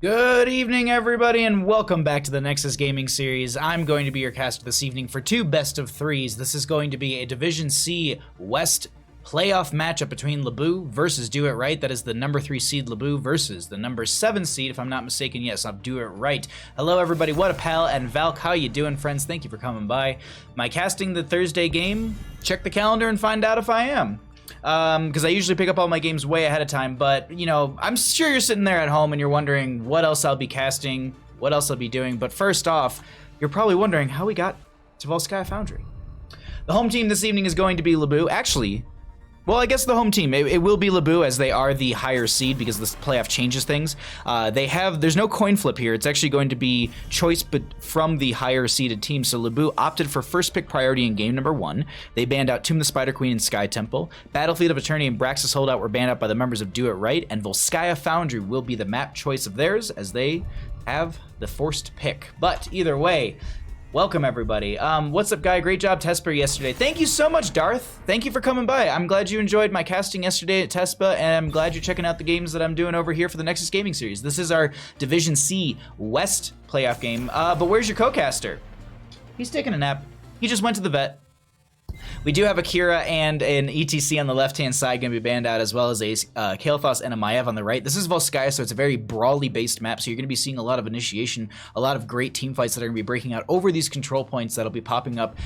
Good evening, everybody, and welcome back to the Nexus Gaming Series. I'm going to be your caster this evening for two best of threes. This is going to be a Division C West playoff matchup between Lubu versus Do It Right. That is the number 3 seed Lubu versus the number 7 seed, if I'm not mistaken. Yes, I'll Do It Right. Hello, everybody. What a pal. And Valk, how you doing, friends? Thank you for coming by. Am I casting the Thursday game? Check the calendar and find out if I am. Because I usually pick up all my games way ahead of time, but, you know, I'm sure you're sitting there at home and you're wondering what else I'll be casting, what else I'll be doing, but first off, you're probably wondering how we got to Volskaya Foundry. The home team this evening is going to be Lubu. Actually, well, I guess the home team, it will be Lubu, as they are the higher seed because this playoff changes things. There's no coin flip here. It's actually going to be choice but from the higher seeded team. So Lubu opted for first pick priority in game number 1. They banned out Tomb the Spider Queen and Sky Temple. Battlefield of Eternity and Braxis Holdout were banned out by the members of Do It Right, and Volskaya Foundry will be the map choice of theirs as they have the forced pick. But either way, welcome, everybody. What's up, guy? Great job, Tesper, yesterday. Thank you so much, Darth. Thank you for coming by. I'm glad you enjoyed my casting yesterday at Tespa, and I'm glad you're checking out the games that I'm doing over here for the Nexus Gaming Series. This is our Division C West playoff game. But where's your co-caster? He's taking a nap. He just went to the vet. We do have Akira and an ETC on the left-hand side going to be banned out, as well as a Kael'thas and a Maiev on the right. This is Volskaya, so it's a very brawly-based map, so you're going to be seeing a lot of initiation, a lot of great team fights that are going to be breaking out over these control points that'll be popping up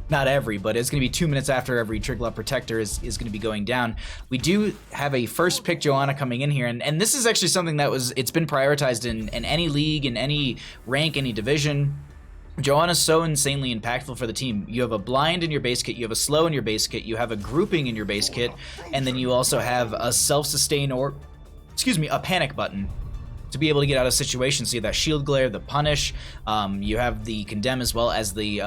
not every, but it's going to be 2 minutes after every Triglav Protector is going to be going down. We do have a first pick Joanna coming in here, and this is actually something it's been prioritized in any league, in any rank, any division. Joanna's so insanely impactful for the team. You have a blind in your base kit, you have a slow in your base kit, you have a grouping in your base kit, and then you also have a self-sustain or, a panic button to be able to get out of situations. So you have that shield glare, the punish, you have the condemn, as well as the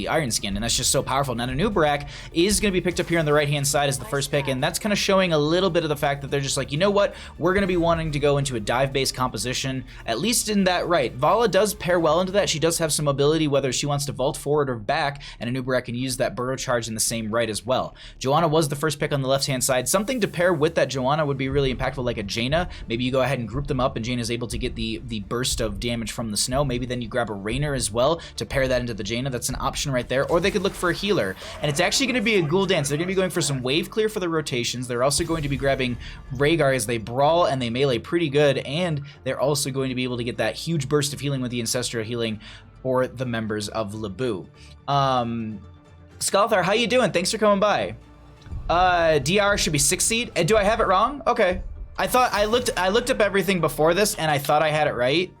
iron skin, and that's just so powerful. Now Nubarak is going to be picked up here on the right hand side as the first pick, and that's kind of showing a little bit of the fact that they're just like, you know what, we're going to be wanting to go into a dive based composition, at least in that right. Vala does pair well into that. She does have some mobility, whether she wants to vault forward or back, and Nubarak can use that burrow charge in the same right as well. Joanna was the first pick on the left hand side. Something to pair with that Joanna would be really impactful, like a Jaina. Maybe you go ahead and group them up, and Jaina is able to get the burst of damage from the snow. Maybe then you grab a Rainer as well to pair that into the Jaina. That's an option right there. Or they could look for a healer. And it's actually going to be a ghoul dance. They're going to be going for some wave clear for the rotations. They're also going to be grabbing Rhaegar as they brawl and they melee pretty good. And they're also going to be able to get that huge burst of healing with the ancestral healing for the members of Lubu. Skalthar, how you doing? Thanks for coming by. DR should be 6th seed. Do I have it wrong? Okay. I thought I looked up everything before this, and I thought I had it right.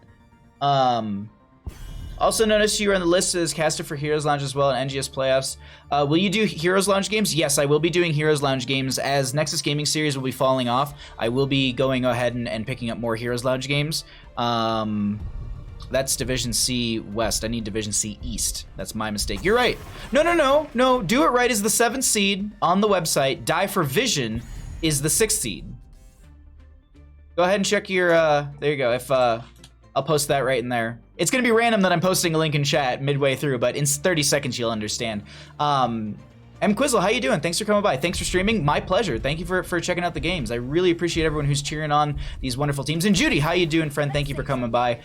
Also noticed you were on the list as caster for Heroes Lounge as well in NGS playoffs. Will you do Heroes Lounge games? Yes, I will be doing Heroes Lounge games. As Nexus Gaming Series will be falling off, I will be going ahead and picking up more Heroes Lounge games. That's Division C West. I need Division C East. That's my mistake. You're right. No. Do It Right is the 7th seed on the website. Die for Vision is the 6th seed. Go ahead and check your, there you go. If, I'll post that right in there. It's going to be random that I'm posting a link in chat midway through, but in 30 seconds you'll understand. M. Quizzle, how you doing? Thanks for coming by. Thanks for streaming. My pleasure. Thank you for checking out the games. I really appreciate everyone who's cheering on these wonderful teams. And Judy, how you doing, friend? Thank you for coming by.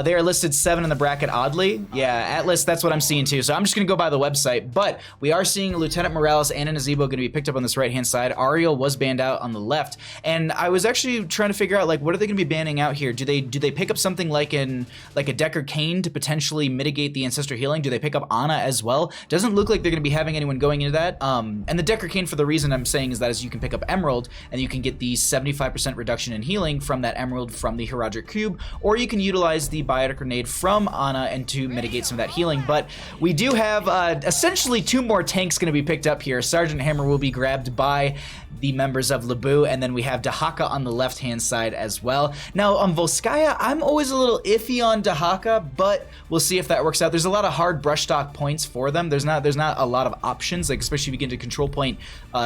They are listed 7 in the bracket, oddly. Yeah, Atlas, that's what I'm seeing too. So I'm just going to go by the website. But we are seeing Lieutenant Morales and Nazebo going to be picked up on this right-hand side. Ariel was banned out on the left. And I was actually trying to figure out, like, what are they going to be banning out here? Do they pick up something like a Decker Kane to potentially mitigate the Ancestor Healing? Do they pick up Ana as well? Doesn't look like they're going to be having anyone going into that. And the Decker Kane, for the reason I'm saying is that is you can pick up Emerald and you can get the 75% reduction in healing from that Emerald from the Herodric Cube, or you can utilize the Biotic Grenade from Ana and to mitigate some of that healing. But we do have essentially 2 more tanks going to be picked up here. Sergeant Hammer will be grabbed by the members of Lubu, and then we have Dahaka on the left-hand side as well. Now, on Volskaya, I'm always a little iffy on Dahaka, but we'll see if that works out. There's a lot of hard brushstock points for them. There's not a lot of options, like especially if you get into control point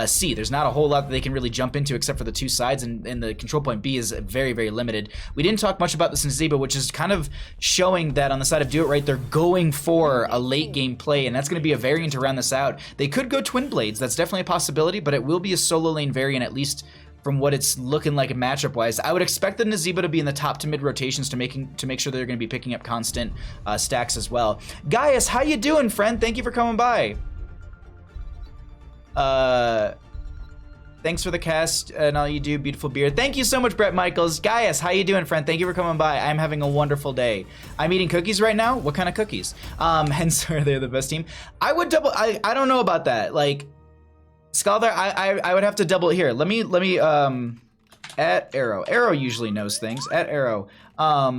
C. There's not a whole lot that they can really jump into except for the 2 sides, and the control point B is very, very limited. We didn't talk much about this in Zeba, which is kind of showing that on the side of Do It Right, they're going for a late game play, and that's going to be a variant to round this out. They could go Twin Blades. That's definitely a possibility, but it will be a solo lane variant, at least from what it's looking like matchup wise. I would expect the Nazeebo to be in the top to mid rotations to make sure they're going to be picking up constant stacks as well. Gaius, how you doing, friend? Thank you for coming by. Thanks for the cast and all you do, beautiful beard. Thank you so much, Brett Michaels. Gaius, how you doing, friend? Thank you for coming by. I'm having a wonderful day. I'm eating cookies right now. What kind of cookies? Hence, are they the best team? I would double. I don't know about that. Like, Scholar, I would have to double here. Let me at Arrow. Arrow usually knows things. At Arrow. I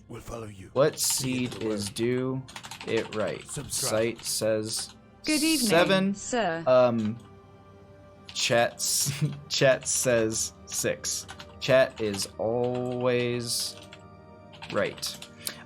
will follow you. What seed is due it right? Site says good evening, 7. Sir. Chat says 6. Chat is always right.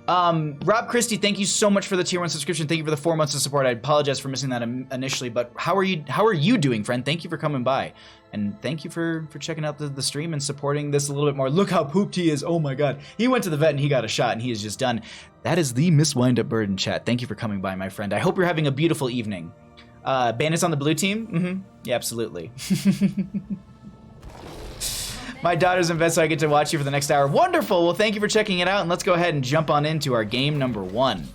Rob Christie, thank you so much for the tier 1 subscription. Thank you for the 4 months of support. I apologize for missing that initially, but how are you doing, friend? Thank you for coming by. And thank you for checking out the stream and supporting this a little bit more. Look how pooped he is. Oh my god. He went to the vet and he got a shot and he is just done. That is the Miss Windup Bird in chat. Thank you for coming by, my friend. I hope you're having a beautiful evening. Bandits on the blue team? Mm-hmm. Yeah, absolutely. My daughter's in bed, so I get to watch you for the next hour. Wonderful! Well, thank you for checking it out, and let's go ahead and jump on into our game number 1.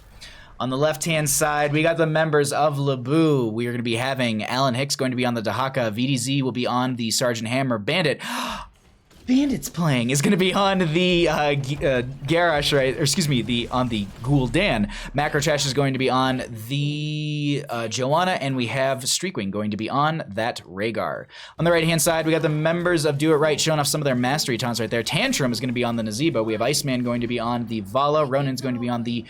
On the left-hand side, we got the members of Lubu. We are going to be having Alan Hicks going to be on the Dahaka. VDZ will be on the Sergeant Hammer. Bandit's playing is going to be on the Garrosh, right? Or excuse me, on the Gul'dan. Macro Trash is going to be on the Joanna, and we have Streakwing going to be on that Rhaegar. On the right-hand side, we got the members of Do It Right showing off some of their mastery taunts right there. Tantrum is going to be on the Nazeebo. We have Iceman going to be on the Vala. Ronan's going to be on the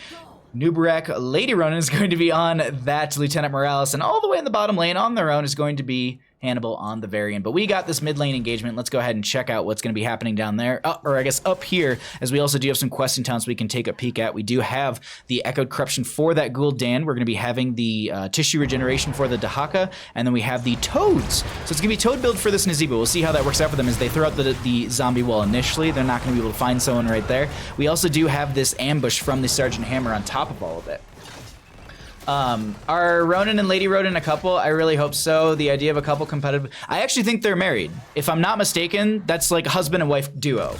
Nubarak. Lady Ronan is going to be on that Lieutenant Morales, and all the way in the bottom lane on their own is going to be Hannibal on the Varian. But we got this mid lane engagement. Let's go ahead and check out what's going to be happening down there, or I guess up here, as we also do have some questing towns we can take a peek at. We do have the Echoed Corruption for that Gul'dan. We're going to be having the Tissue Regeneration for the Dahaka, and then we have the Toads. So it's going to be Toad build for this Nazeebo. We'll see how that works out for them as they throw out the zombie wall initially. They're not going to be able to find someone right there. We also do have this ambush from the Sergeant Hammer on top of all of it. Are Ronan and Lady Ronan a couple? I really hope so. The idea of a couple competitive. I actually think they're married. If I'm not mistaken, that's like a husband and wife duo.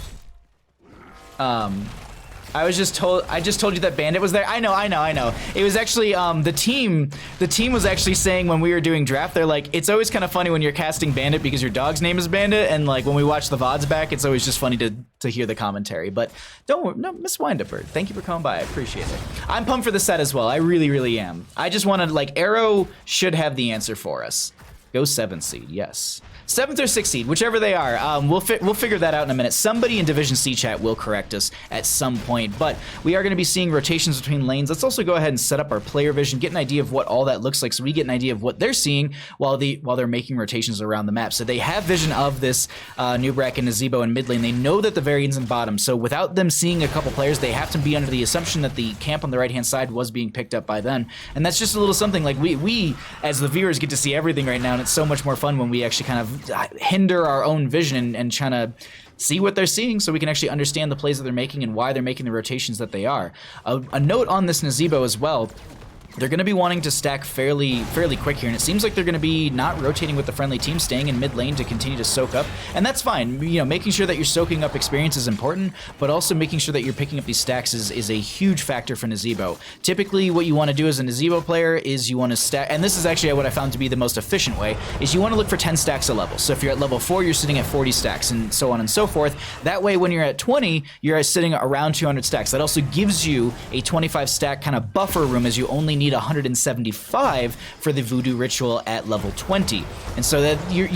I just told you that Bandit was there. I know. It was actually the team was actually saying when we were doing draft, they're like, it's always kind of funny when you're casting Bandit because your dog's name is Bandit, and like when we watch the VODs back, it's always just funny to hear the commentary. But don't worry, no, Miss Windup, thank you for coming by. I appreciate it. I'm pumped for the set as well. I really, really am. I just wanted, like, Arrow should have the answer for us. Go 7 seed, yes. 7th or 6th seed, whichever they are. We'll figure that out in a minute. Somebody in Division C chat will correct us at some point, but we are going to be seeing rotations between lanes. Let's also go ahead and set up our player vision, get an idea of what all that looks like, so we get an idea of what they're seeing while they're making rotations around the map. So they have vision of this Nubrak and Nazeebo in mid lane. They know that the Varian's in bottom, so without them seeing a couple players, they have to be under the assumption that the camp on the right-hand side was being picked up by them. And that's just a little something, like we as the viewers get to see everything right now, and it's so much more fun when we actually kind of hinder our own vision and trying to see what they're seeing so we can actually understand the plays that they're making and why they're making the rotations that they are. A note on this Nazeebo as well. They're going to be wanting to stack fairly quick here, and it seems like they're going to be not rotating with the friendly team, staying in mid lane to continue to soak up, and that's fine. You know, making sure that you're soaking up experience is important, but also making sure that you're picking up these stacks is a huge factor for Nazeebo. Typically, what you want to do as a Nazeebo player is you want to stack, and this is actually what I found to be the most efficient way, is you want to look for 10 stacks a level. So if you're at level 4, you're sitting at 40 stacks, and so on and so forth. That way, when you're at 20, you're sitting around 200 stacks. That also gives you a 25 stack kind of buffer room, as you only need 175 for the Voodoo Ritual at level 20. And so that you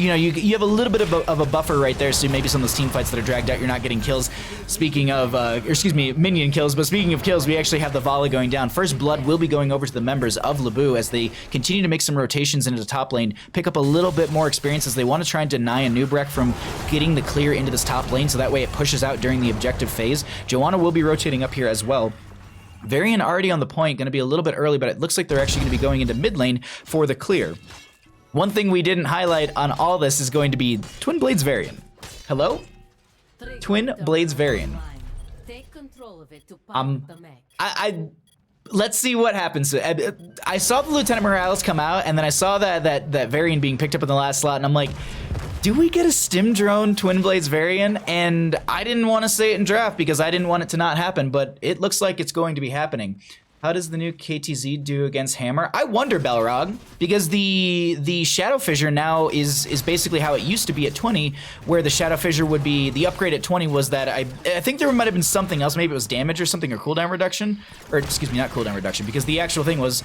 have a little bit of a buffer right there, so maybe some of those team fights that are dragged out, you're not getting kills. Speaking of, minion kills, but speaking of kills, we actually have the Vala going down. First Blood will be going over to the members of Lubu as they continue to make some rotations into the top lane, pick up a little bit more experience as they want to try and deny a Nubrek from getting the clear into this top lane, so that way it pushes out during the objective phase. Joanna will be rotating up here as well. Varian already on the point, going to be a little bit early, but it looks like they're actually going to be going into mid lane for the clear. One thing we didn't highlight on all this is going to be Twin Blades Varian. Hello? Twin Blades Varian. let's see what happens. I saw the Lieutenant Morales come out, and then I saw that Varian being picked up in the last slot, and I'm like, do we get a Stim Drone Twin Blades Varian? And I didn't want to say it in draft because I didn't want it to not happen, but it looks like it's going to be happening. How does the new KTZ do against Hammer? I wonder, Balrog, because the Shadow Fissure now is basically how it used to be at 20, where the Shadow Fissure would be, the upgrade at 20 was that, I think there might have been something else, maybe it was damage or something, or cooldown reduction, or excuse me, not cooldown reduction, because the actual thing was,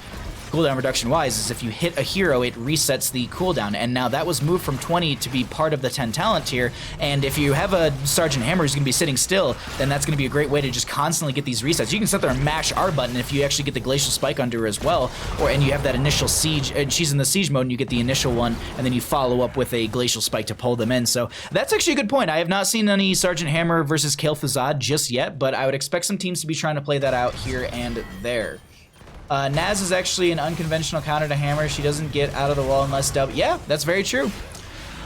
cooldown reduction wise, is if you hit a hero, it resets the cooldown, and now that was moved from 20 to be part of the 10 talent tier, and if you have a Sergeant Hammer who's going to be sitting still, then that's going to be a great way to just constantly get these resets. You can sit there and mash R button if you actually get the Glacial Spike under her as well, and you have that initial siege, and she's in the siege mode, and you get the initial one, and then you follow up with a Glacial Spike to pull them in, so that's actually a good point. I have not seen any Sergeant Hammer versus Kael Fazad just yet, but I would expect some teams to be trying to play that out here and there. Naz is actually an unconventional counter to Hammer. She doesn't get out of the wall unless double. Yeah, that's very true.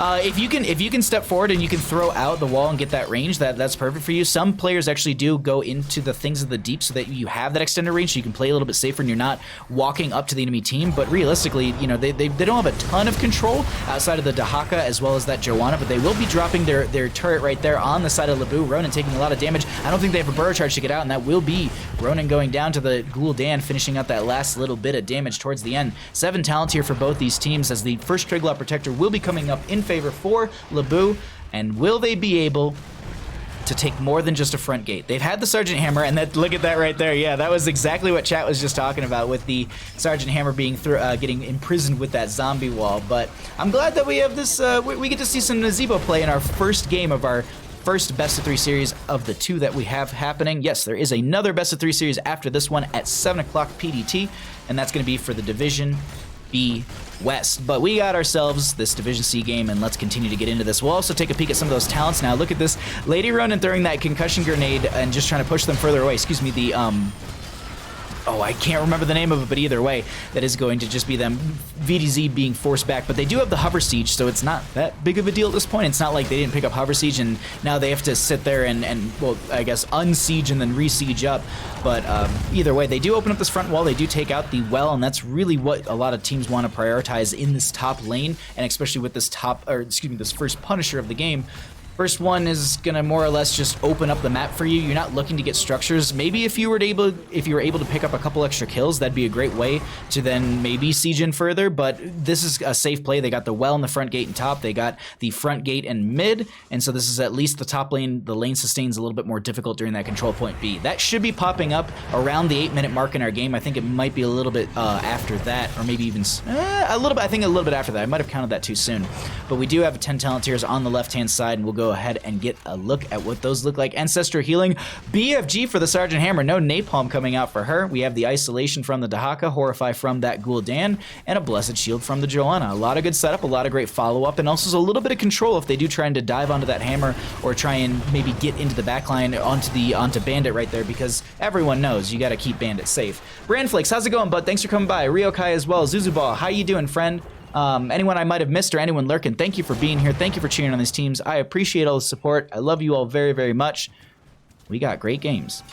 If you can step forward and you can throw out the wall and get that range, that's perfect for you. Some players actually do go into the things of the deep so that you have that extended range, so you can play a little bit safer and you're not walking up to the enemy team. But realistically, you know, they don't have a ton of control outside of the Dahaka as well as that Joanna, but they will be dropping their turret right there on the side of Lubu. Ronan taking a lot of damage. I don't think they have a burrow charge to get out, and that will be Ronan going down to the Gul'dan, finishing out that last little bit of damage towards the end. 7 talent here for both these teams, as the first Triglav Protector will be coming up in favor for Lubu, and will they be able to take more than just a front gate? They've had the Sergeant Hammer, and look at that right there. Yeah, that was exactly what chat was just talking about, with the Sergeant Hammer being getting imprisoned with that zombie wall. But I'm glad that we have this. We get to see some Nazeebo play in our first game of our first best of 3 series of the 2 that we have happening. Yes, there is another best of 3 series after this one at 7 o'clock PDT, and that's going to be for the Division B West. But we got ourselves this Division C game, and let's continue to get into this. We'll also take a peek at some of those talents now. Look at this. Lady Ronan throwing that concussion grenade and just trying to push them further away. Excuse me, the oh, I can't remember the name of it, but either way, that is going to just be them, VDZ being forced back. But they do have the Hover Siege, so it's not that big of a deal at this point. It's not like they didn't pick up Hover Siege, and now they have to sit there and well, I guess, unsiege and then re-siege up. But either way, they do open up this front wall. They do take out the well, and that's really what a lot of teams want to prioritize in this top lane, and especially with this this first Punisher of the game. First one is gonna more or less just open up the map for you. You're not looking to get structures. Maybe if you were able to pick up a couple extra kills, that'd be a great way to then maybe siege in further. But this is a safe play. They got the well in the front gate and top. They got the front gate and mid, and so this is at least the top lane. The lane sustains a little bit more difficult during that control point B. That should be popping up around the 8-minute mark in our game. I think it might be a little bit after that, or maybe even a little bit. I think a little bit after that. I might have counted that too soon. But we do have 10 talent tiers on the left-hand side, and we'll go ahead and get a look at what those look like. Ancestral Healing, BFG for the Sergeant Hammer. No Napalm coming out for her. We have the Isolation from the Dahaka, Horrify from that Gul'dan, and a Blessed Shield from the Joanna. A lot of good setup, a lot of great follow-up, and also a little bit of control if they do try to dive onto that Hammer or try and maybe get into the backline onto Bandit right there, because everyone knows you got to keep Bandit safe. Brandflakes, how's it going, bud? Thanks for coming by. Ryokai as well. Zuzuball, how you doing, friend? Anyone I might have missed or anyone lurking, thank you for being here. Thank you for cheering on these teams. I appreciate all the support. I love you all very, very much. We got great games.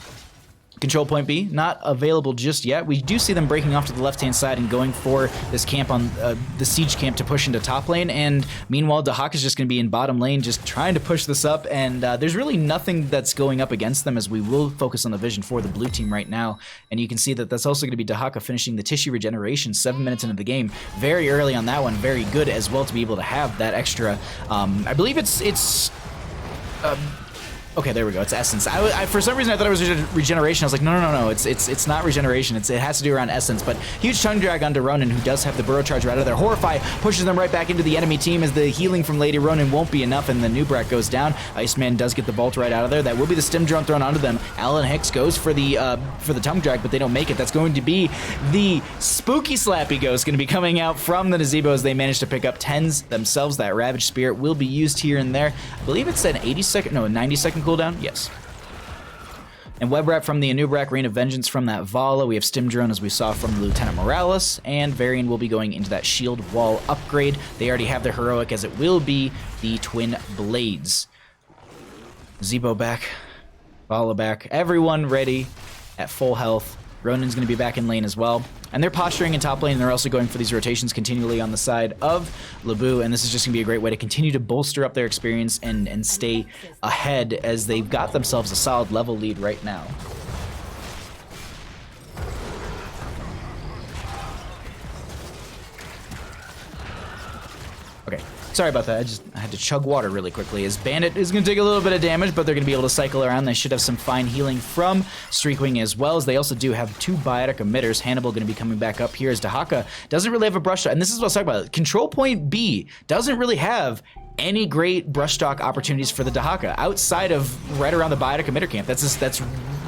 Control point B, not available just yet. We do see them breaking off to the left-hand side and going for this camp on the siege camp to push into top lane. And meanwhile, Dahak is just going to be in bottom lane, just trying to push this up. And there's really nothing that's going up against them, as we will focus on the vision for the blue team right now. And you can see that that's also going to be Dahaka finishing the tissue regeneration 7 minutes into the game. Very early on that one. Very good as well to be able to have that extra. I believe it's okay, there we go. It's Essence. I for some reason I thought it was regeneration. I was like, no. It's not regeneration. It has to do around essence. But huge tongue drag onto Ronan, who does have the burrow charge right out of there. Horrify pushes them right back into the enemy team, as the healing from Lady Ronan won't be enough, and the Nubrak goes down. Iceman does get the vault right out of there. That will be the stim drone thrown onto them. Alan Hicks goes for the tongue drag, but they don't make it. That's going to be the spooky slappy ghost going to be coming out from the Nazeebo as they manage to pick up 10s themselves. That Ravage Spirit will be used here and there. I believe it's an 90-second cooldown. Yes. And Web Wrap from the Anubrak, Rain of Vengeance from that Vala. We have Stim Drone, as we saw from Lieutenant Morales, and Varian will be going into that shield wall upgrade. They already have their heroic, as it will be the Twin Blades. Zebo back, Vala back, everyone ready at full health. Ronin's going to be back in lane as well. And they're posturing in top lane, and they're also going for these rotations continually on the side of Lubu, and this is just going to be a great way to continue to bolster up their experience and stay ahead as they've got themselves a solid level lead right now. Okay, sorry about that. I had to chug water really quickly. As Bandit is going to take a little bit of damage, but they're going to be able to cycle around. They should have some fine healing from Streakwing as well, as they also do have 2 biotic emitters. Hannibal going to be coming back up here as Dahaka doesn't really have a brush shot. And this is what I was talking about. Control point B doesn't really have any great brushstock opportunities for the Dahaka outside of right around the biotic emitter camp. That's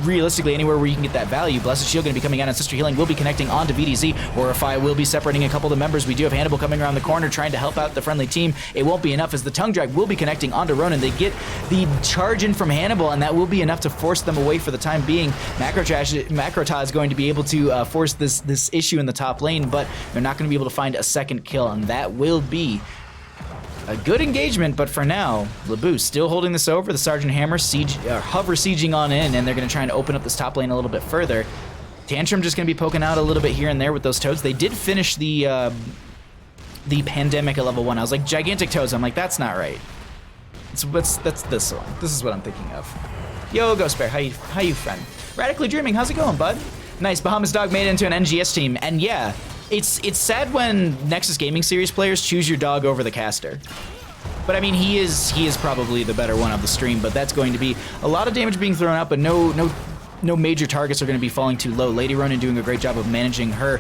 realistically anywhere where you can get that value. Blessed Shield going to be coming out, and Sister Healing will be connecting onto VDZ. Horrify will be separating a couple of the members. We do have Hannibal coming around the corner trying to help out the friendly team. It won't be enough as the Tongue Drag will be connecting onto Ronin. They get the charge in from Hannibal, and that will be enough to force them away for the time being. Macrota is going to be able to force this issue in the top lane, but they're not going to be able to find a second kill, and that will be a good engagement, but for now, Lubu still holding this over. The Sergeant Hammer hover sieging on in, and they're going to try and open up this top lane a little bit further. Tantrum just going to be poking out a little bit here and there with those toads. They did finish the Pandemic at level 1. I was like, gigantic toads. I'm like, that's not right. That's this one. This is what I'm thinking of. Yo, Ghost Bear, how you friend? Radically Dreaming, how's it going, bud? Nice, Bahamas Dog made it into an NGS team, and yeah, it's sad when Nexus Gaming Series players choose your dog over the caster. But I mean, he is probably the better one of the stream, but that's going to be a lot of damage being thrown out, but no major targets are going to be falling too low. Lady Ronin doing a great job of managing her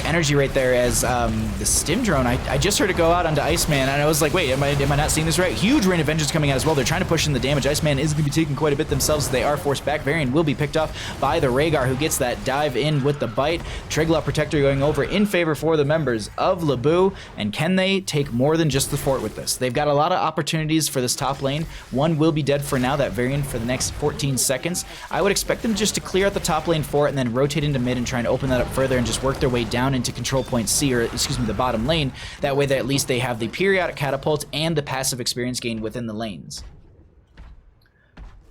energy right there as the stim drone. I just heard it go out onto Iceman, and I was like, wait, am I not seeing this right? Huge Rain of Vengeance coming out as well. They're trying to push in the damage. Iceman is going to be taking quite a bit themselves as they are forced back. Varian will be picked off by the Rhaegar, who gets that dive in with the bite. Triglav Protector going over in favor for the members of Lubu, and can they take more than just the fort with this? They've got a lot of opportunities for this top lane. One will be dead for now, that Varian, for the next 14 seconds. I would expect them just to clear out the top lane fort and then rotate into mid and try and open that up further and just work their way down into control point C, or excuse me, the bottom lane. That way that at least they have the periodic catapult and the passive experience gain within the lanes.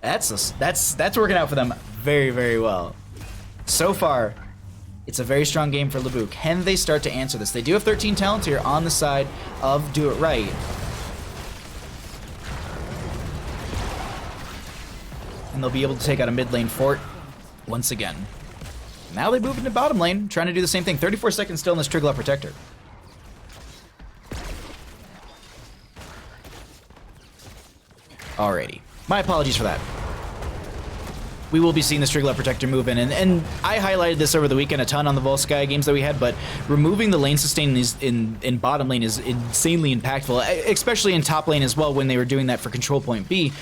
That's working out for them very, very well. So far, it's a very strong game for Lubu. Can they start to answer this? They do have 13 talents here on the side of Do It Right. And they'll be able to take out a mid lane fort once again. Now they move into bottom lane, trying to do the same thing. 34 seconds still in this Triglav Protector. Alrighty. My apologies for that. We will be seeing this Triglav Protector move in, and I highlighted this over the weekend a ton on the Volsky games that we had, but removing the lane sustain in bottom lane is insanely impactful, especially in top lane as well when they were doing that for Control Point B.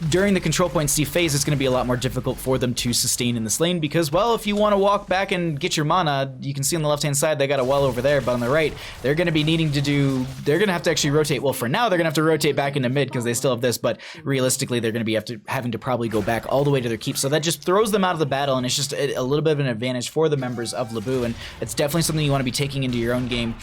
During the Control Point C phase, it's going to be a lot more difficult for them to sustain in this lane because, well, if you want to walk back and get your mana, you can see on the left-hand side they got a well over there, but on the right, they're going to be needing to they're going to have to actually rotate. Well, for now, they're going to have to rotate back into mid because they still have this, but realistically, they're going to be having to probably go back all the way to their keep, so that just throws them out of the battle, and it's just a little bit of an advantage for the members of Lubu, and it's definitely something you want to be taking into your own game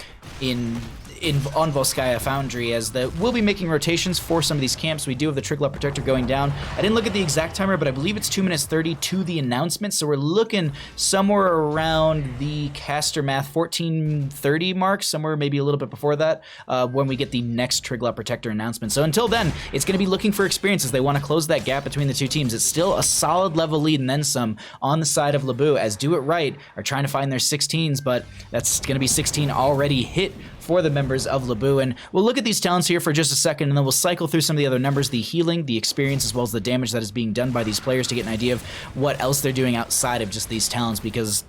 on Volskaya Foundry, as we'll be making rotations for some of these camps. We do have the Triglav Protector going down. I didn't look at the exact timer, but I believe it's 2 minutes 30 to the announcement, so we're looking somewhere around the caster math 14:30 mark, somewhere maybe a little bit before that, when we get the next Triglav Protector announcement. So until then, it's going to be looking for experiences. They want to close that gap between the two teams. It's still a solid level lead and then some on the side of Lubu, as Do It Right are trying to find their 16s, but that's going to be 16 already hit for the members of Lubu. And we'll look at these talents here for just a second, and then we'll cycle through some of the other numbers, the healing, the experience, as well as the damage that is being done by these players to get an idea of what else they're doing outside of just these talents, because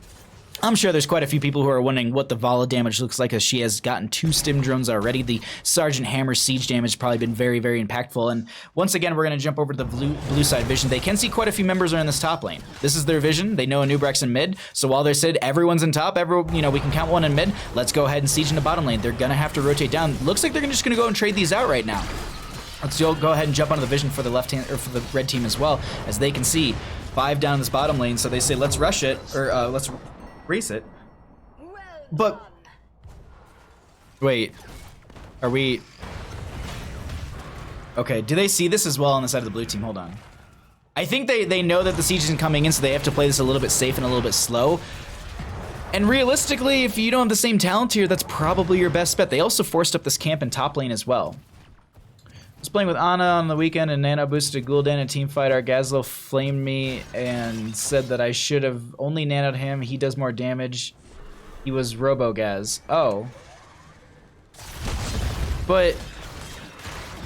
I'm sure there's quite a few people who are wondering what the Vala damage looks like, as she has gotten 2 stim drones already. The Sergeant Hammer siege damage has probably been very, very impactful. And once again, we're going to jump over to the blue side vision. They can see quite a few members are in this top lane. This is their vision. They know Anubrex in mid. So while they said everyone's in top, we can count one in mid, let's go ahead and siege into bottom lane. They're going to have to rotate down. Looks like they're just going to go and trade these out right now. Let's go ahead and jump onto the vision for the left hand, or for the red team as well, as they can see 5 down in this bottom lane. So they say, let's rush it, or let's race it. But wait, are we okay? Do they see this as well on the side of the blue team? Hold on. I think they know that the siege isn't coming in, so they have to play this a little bit safe and a little bit slow. And realistically, if you don't have the same talent here, that's probably your best bet. They also forced up this camp in top lane as well. I was playing with Ana on the weekend, and Nano boosted Gul'dan in a team fight. Our Gazlo flamed me and said that I should have only nanoed him. He does more damage. He was Robo-Gaz. Oh. But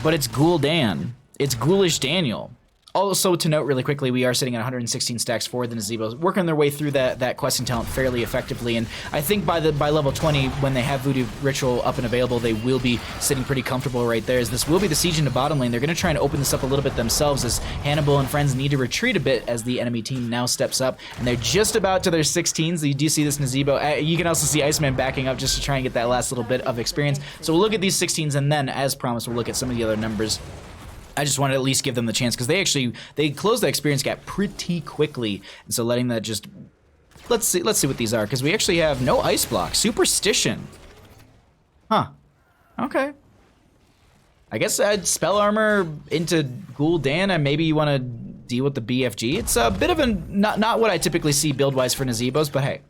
it's Gul'dan. It's Ghoulish Daniel. Also, to note really quickly, we are sitting at 116 stacks for the Nazebos, working their way through that questing talent fairly effectively, and I think by level 20, when they have Voodoo Ritual up and available, they will be sitting pretty comfortable right there, as this will be the siege into bottom lane. They're going to try and open this up a little bit themselves, as Hannibal and friends need to retreat a bit as the enemy team now steps up, and they're just about to their 16s. You do see this Nazebo. You can also see Iceman backing up just to try and get that last little bit of experience. So we'll look at these 16s, and then, as promised, we'll look at some of the other numbers. I just wanted to at least give them the chance, because they closed the experience gap pretty quickly, and so letting that just let's see what these are, because we actually have no ice block. Superstition. Huh. Okay. I guess I'd spell armor into Gul'dan, and maybe you want to deal with the BFG. It's a bit of a not what I typically see build wise for Nazebos, but hey.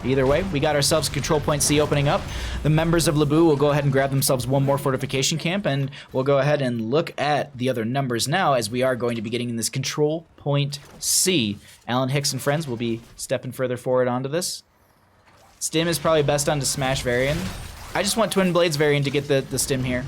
Either way, we got ourselves Control Point C opening up. The members of Lubu will go ahead and grab themselves one more fortification camp, and we'll go ahead and look at the other numbers now, as we are going to be getting in this Control Point C. Alan Hicks and friends will be stepping further forward onto this. Stim is probably best onto Smash Varian. I just want Twin Blades Varian to get the Stim here,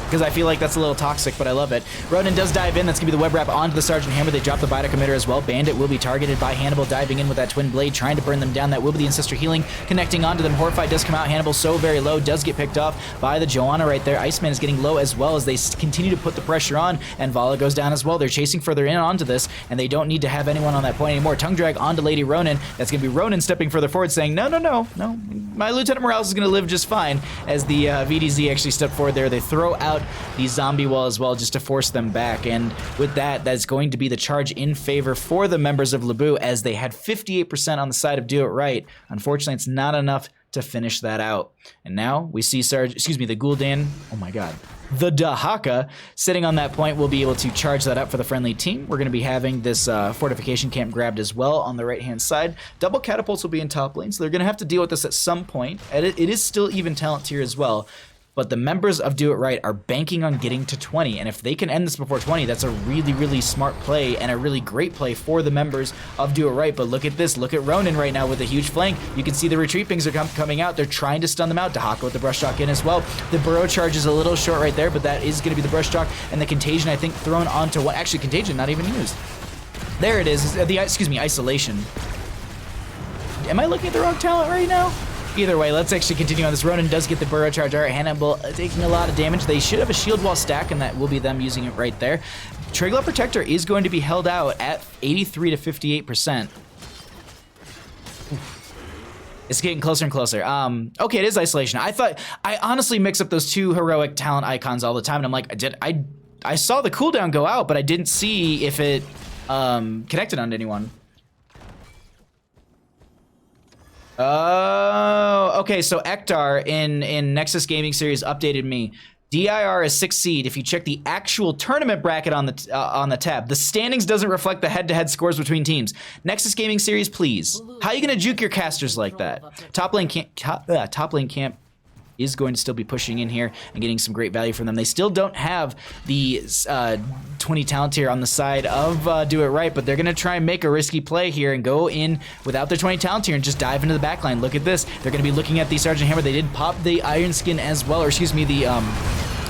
because I feel like that's a little toxic, but I love it. Ronan does dive in. That's going to be the web wrap onto the Sergeant Hammer. They drop the Bita Committer as well. Bandit will be targeted by Hannibal, diving in with that Twin Blade, trying to burn them down. That will be the Ancestor Healing, connecting onto them. Horrified does come out. Hannibal so very low, does get picked off by the Joanna right there. Iceman is getting low as well, as they continue to put the pressure on, and Vala goes down as well. They're chasing further in onto this, and they don't need to have anyone on that point anymore. Tongue drag onto Lady Ronan. That's going to be Ronan stepping further forward, saying, no, my Lieutenant Morales is going to live just fine, as the VDZ actually stepped forward there. They throw out the zombie wall as well, just to force them back, and with that's going to be the charge in favor for the members of Lubu, as they had 58% on the side of Do It Right. Unfortunately, it's not enough to finish that out. And now we see the Gul'dan, oh my god, the Dahaka sitting on that point. Will be able to charge that up for the friendly team. We're going to be having this fortification camp grabbed as well on the right hand side. Double catapults will be in top lane, so they're going to have to deal with this at some point. And it is still even talent tier as well. But the members of Do It Right are banking on getting to 20, and if they can end this before 20, that's a really, really smart play and a really great play for the members of Do It Right. But look at this. Look at Ronan right now with a huge flank. You can see the retreat pings are coming out. They're trying to stun them out. Dahaka with the brush shock in as well. The burrow charge is a little short right there, but that is going to be the brush shock, and the contagion, I think, thrown onto what? Actually, contagion not even used. There it is. Isolation. Am I looking at the wrong talent right now? Either way, let's actually continue on this. Ronan does get the burrow charge. All right, Hannibal taking a lot of damage. They should have a shield wall stack, and that will be them using it right there. Triglav Protector is going to be held out at 83 to 58%. It's getting closer and closer. Okay, it is Isolation. I honestly mix up those two heroic talent icons all the time, and I'm like, I saw the cooldown go out, but I didn't see if it connected onto anyone. Oh, okay, so Ektar in Nexus Gaming Series updated me. DIR is 6th seed. If you check the actual tournament bracket on the tab, the standings doesn't reflect the head-to-head scores between teams. Nexus Gaming Series, please. How are you gonna juke your casters like that? Top lane camp is going to still be pushing in here and getting some great value from them. They still don't have the 20 talent tier on the side of Do It Right, but they're going to try and make a risky play here and go in without their 20 talent tier and just dive into the backline. Look at this. They're going to be looking at the Sergeant Hammer. They did pop the Iron Skin as well, or excuse me, the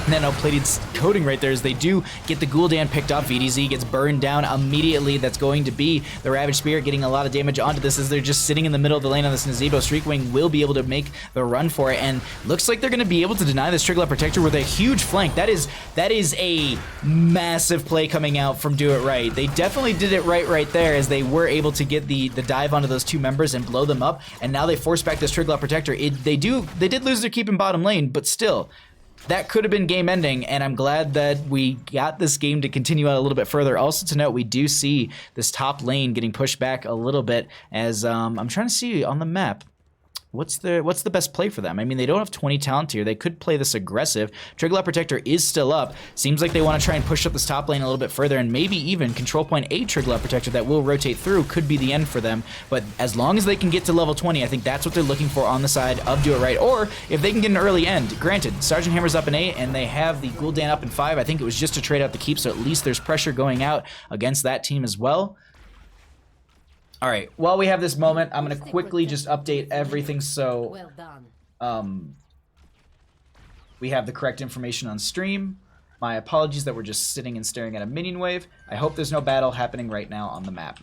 nano-plated coating right there, as they do get the Gul'dan picked up. VDZ gets burned down immediately. That's going to be the Ravage Spirit getting a lot of damage onto this, as they're just sitting in the middle of the lane on this Nazebo. Streakwing will be able to make the run for it, and looks like they're going to be able to deny this Triglav Protector with a huge flank. That is a massive play coming out from Do It Right. They definitely did it right there, as they were able to get the dive onto those two members and blow them up, and now they force back this Triglav Protector. They did lose their keep in bottom lane, but still, that could have been game ending, and I'm glad that we got this game to continue out a little bit further. Also to note, we do see this top lane getting pushed back a little bit, as I'm trying to see on the map. what's the best play for them? I mean, they don't have 20 talent here. They could play this aggressive. Trigger Protector is still up. Seems like they want to try and push up this top lane a little bit further, and maybe even control point a Trigger Protector that will rotate through could be the end for them. But as long as they can get to level 20, I think that's what they're looking for on the side of Do It Right. Or if they can get an early end. Granted, Sergeant Hammer's up in 8, and they have the Gul'dan up in 5. I think it was just to trade out the keep, so at least there's pressure going out against that team as well. All right, while we have this moment, I'm going to quickly just update everything so we have the correct information on stream. My apologies that we're just sitting and staring at a minion wave. I hope there's no battle happening right now on the map.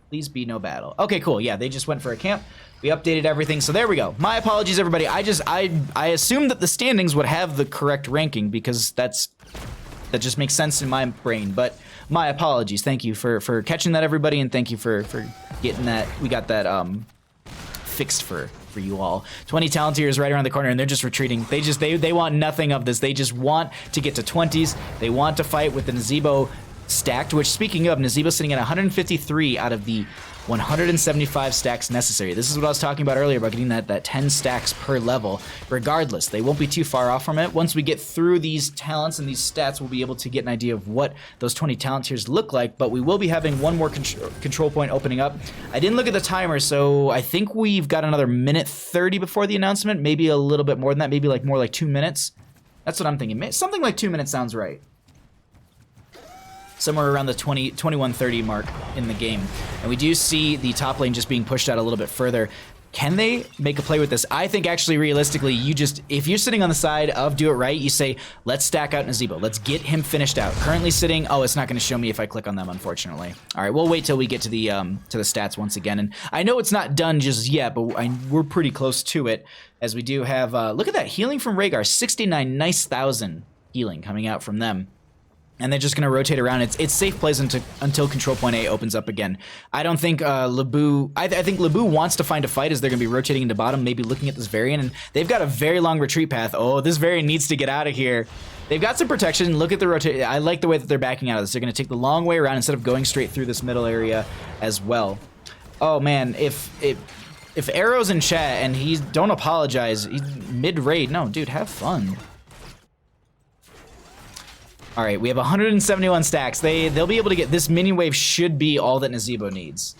Please be no battle. Okay, cool. Yeah, they just went for a camp. We updated everything, so there we go. My apologies, everybody. I assumed that the standings would have the correct ranking because that just makes sense in my brain, but my apologies. Thank you for catching that, everybody, and thank you for getting that. We got that fixed for you all. 20 talent tiers right around the corner, and they're just retreating. They want nothing of this. They just want to get to 20s. They want to fight with the Nazeebo stacked, which, speaking of, Nazeebo sitting at 153 out of the 175 stacks necessary. This is what I was talking about earlier about getting that 10 stacks per level. Regardless, they won't be too far off from it. Once we get through these talents and these stats, we'll be able to get an idea of what those 20 talent tiers look like, but we will be having one more control point opening up. I didn't look at the timer, so I think we've got another minute 30 before the announcement, maybe a little bit more than that, maybe like more like 2 minutes. That's what I'm thinking. Something like 2 minutes sounds right. Somewhere around the 21:30 mark in the game. And we do see the top lane just being pushed out a little bit further. Can they make a play with this? I think actually realistically, if you're sitting on the side of Do It Right, you say, let's stack out Nazeebo. Let's get him finished out. Currently sitting, oh, it's not going to show me if I click on them, unfortunately. All right, we'll wait till we get to the stats once again. And I know it's not done just yet, but we're pretty close to it, as we do have, look at that, healing from Rhaegar, 69 nice thousand healing coming out from them. And they're just going to rotate around. It's safe plays until control point A opens up again. I don't think Lubu... I think Lubu wants to find a fight as they're going to be rotating into bottom, maybe looking at this Varian. And they've got a very long retreat path. Oh, this Varian needs to get out of here. They've got some protection. Look at the rotation. I like the way that they're backing out of this. They're going to take the long way around instead of going straight through this middle area as well. Oh, man. If Arrow's in chat and don't apologize. He's mid-raid. No, dude, have fun. All right, we have 171 stacks. They'll be able to get this minion wave. Should be all that Nazeebo needs.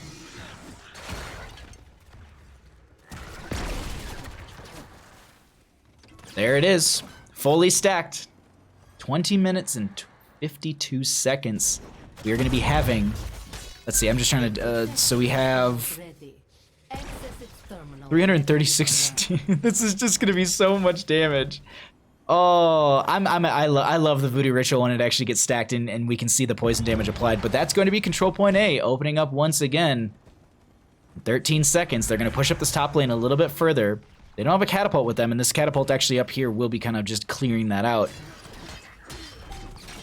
There it is, fully stacked. 20 minutes and 52 seconds. We are going to be having. Let's see. I'm just trying to. So we have 336. This is just going to be so much damage. Oh, I love the Voodoo Ritual when it actually gets stacked and we can see the poison damage applied, but that's going to be control point A opening up once again. 13 seconds. They're going to push up this top lane a little bit further. They don't have a catapult with them, and this catapult actually up here will be kind of just clearing that out.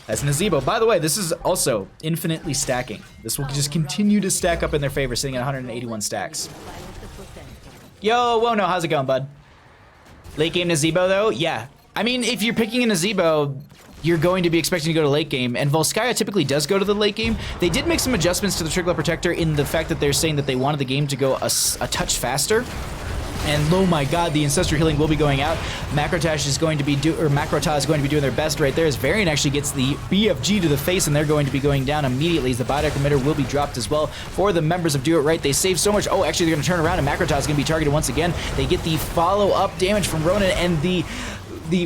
As Nazeebo, by the way, this is also infinitely stacking. This will just continue to stack up in their favor, sitting at 181 stacks. Yo, Wono, how's it going, bud? Late game Nazeebo, though? Yeah. I mean, if you're picking a Nazeebo, you're going to be expecting to go to late game, and Volskaya typically does go to the late game. They did make some adjustments to the Trigger Protector in the fact that they're saying that they wanted the game to go a touch faster. And oh my god, the Ancestral Healing will be going out. Macrotage is going to be Macrota is going to be doing their best right there as Varian actually gets the BFG to the face, and they're going to be going down immediately as the Biodeck Emitter will be dropped as well for the members of Do It Right. They save so much. Oh, actually they're going to turn around and Macrota is going to be targeted once again. They get the follow-up damage from Ronan, and the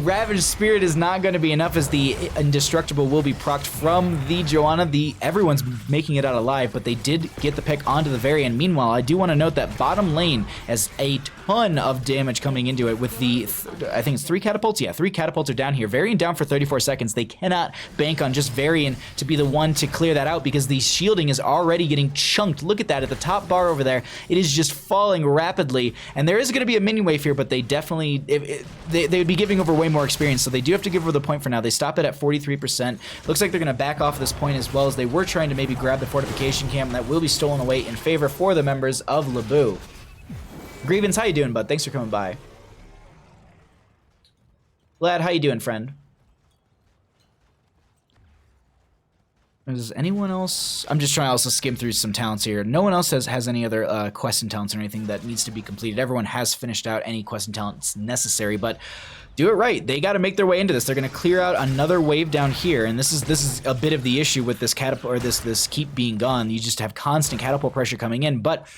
Ravaged Spirit is not going to be enough as the Indestructible will be procced from the Joanna. Everyone's making it out alive, but they did get the pick onto the Varian. Meanwhile, I do want to note that bottom lane has a ton of damage coming into it with the, I think it's 3 catapults? Yeah, 3 catapults are down here. Varian down for 34 seconds. They cannot bank on just Varian to be the one to clear that out because the shielding is already getting chunked. Look at that at the top bar over there. It is just falling rapidly, and there is going to be a minion wave here, but they definitely, they would be giving over way more experience, so they do have to give her the point for now. They stop it at 43%. Looks like they're going to back off this point as well, as they were trying to maybe grab the fortification camp, and that will be stolen away in favor for the members of Lubu. Grievance, how you doing, bud? Thanks for coming by. Lad, how you doing, friend? Does anyone else? I'm just trying to also skim through some talents here. No one else has any other quests and talents or anything that needs to be completed. Everyone has finished out any quests and talents necessary, but do it right. They got to make their way into this. They're going to clear out another wave down here, and this is a bit of the issue with this catapult or this keep being gone. You just have constant catapult pressure coming in, but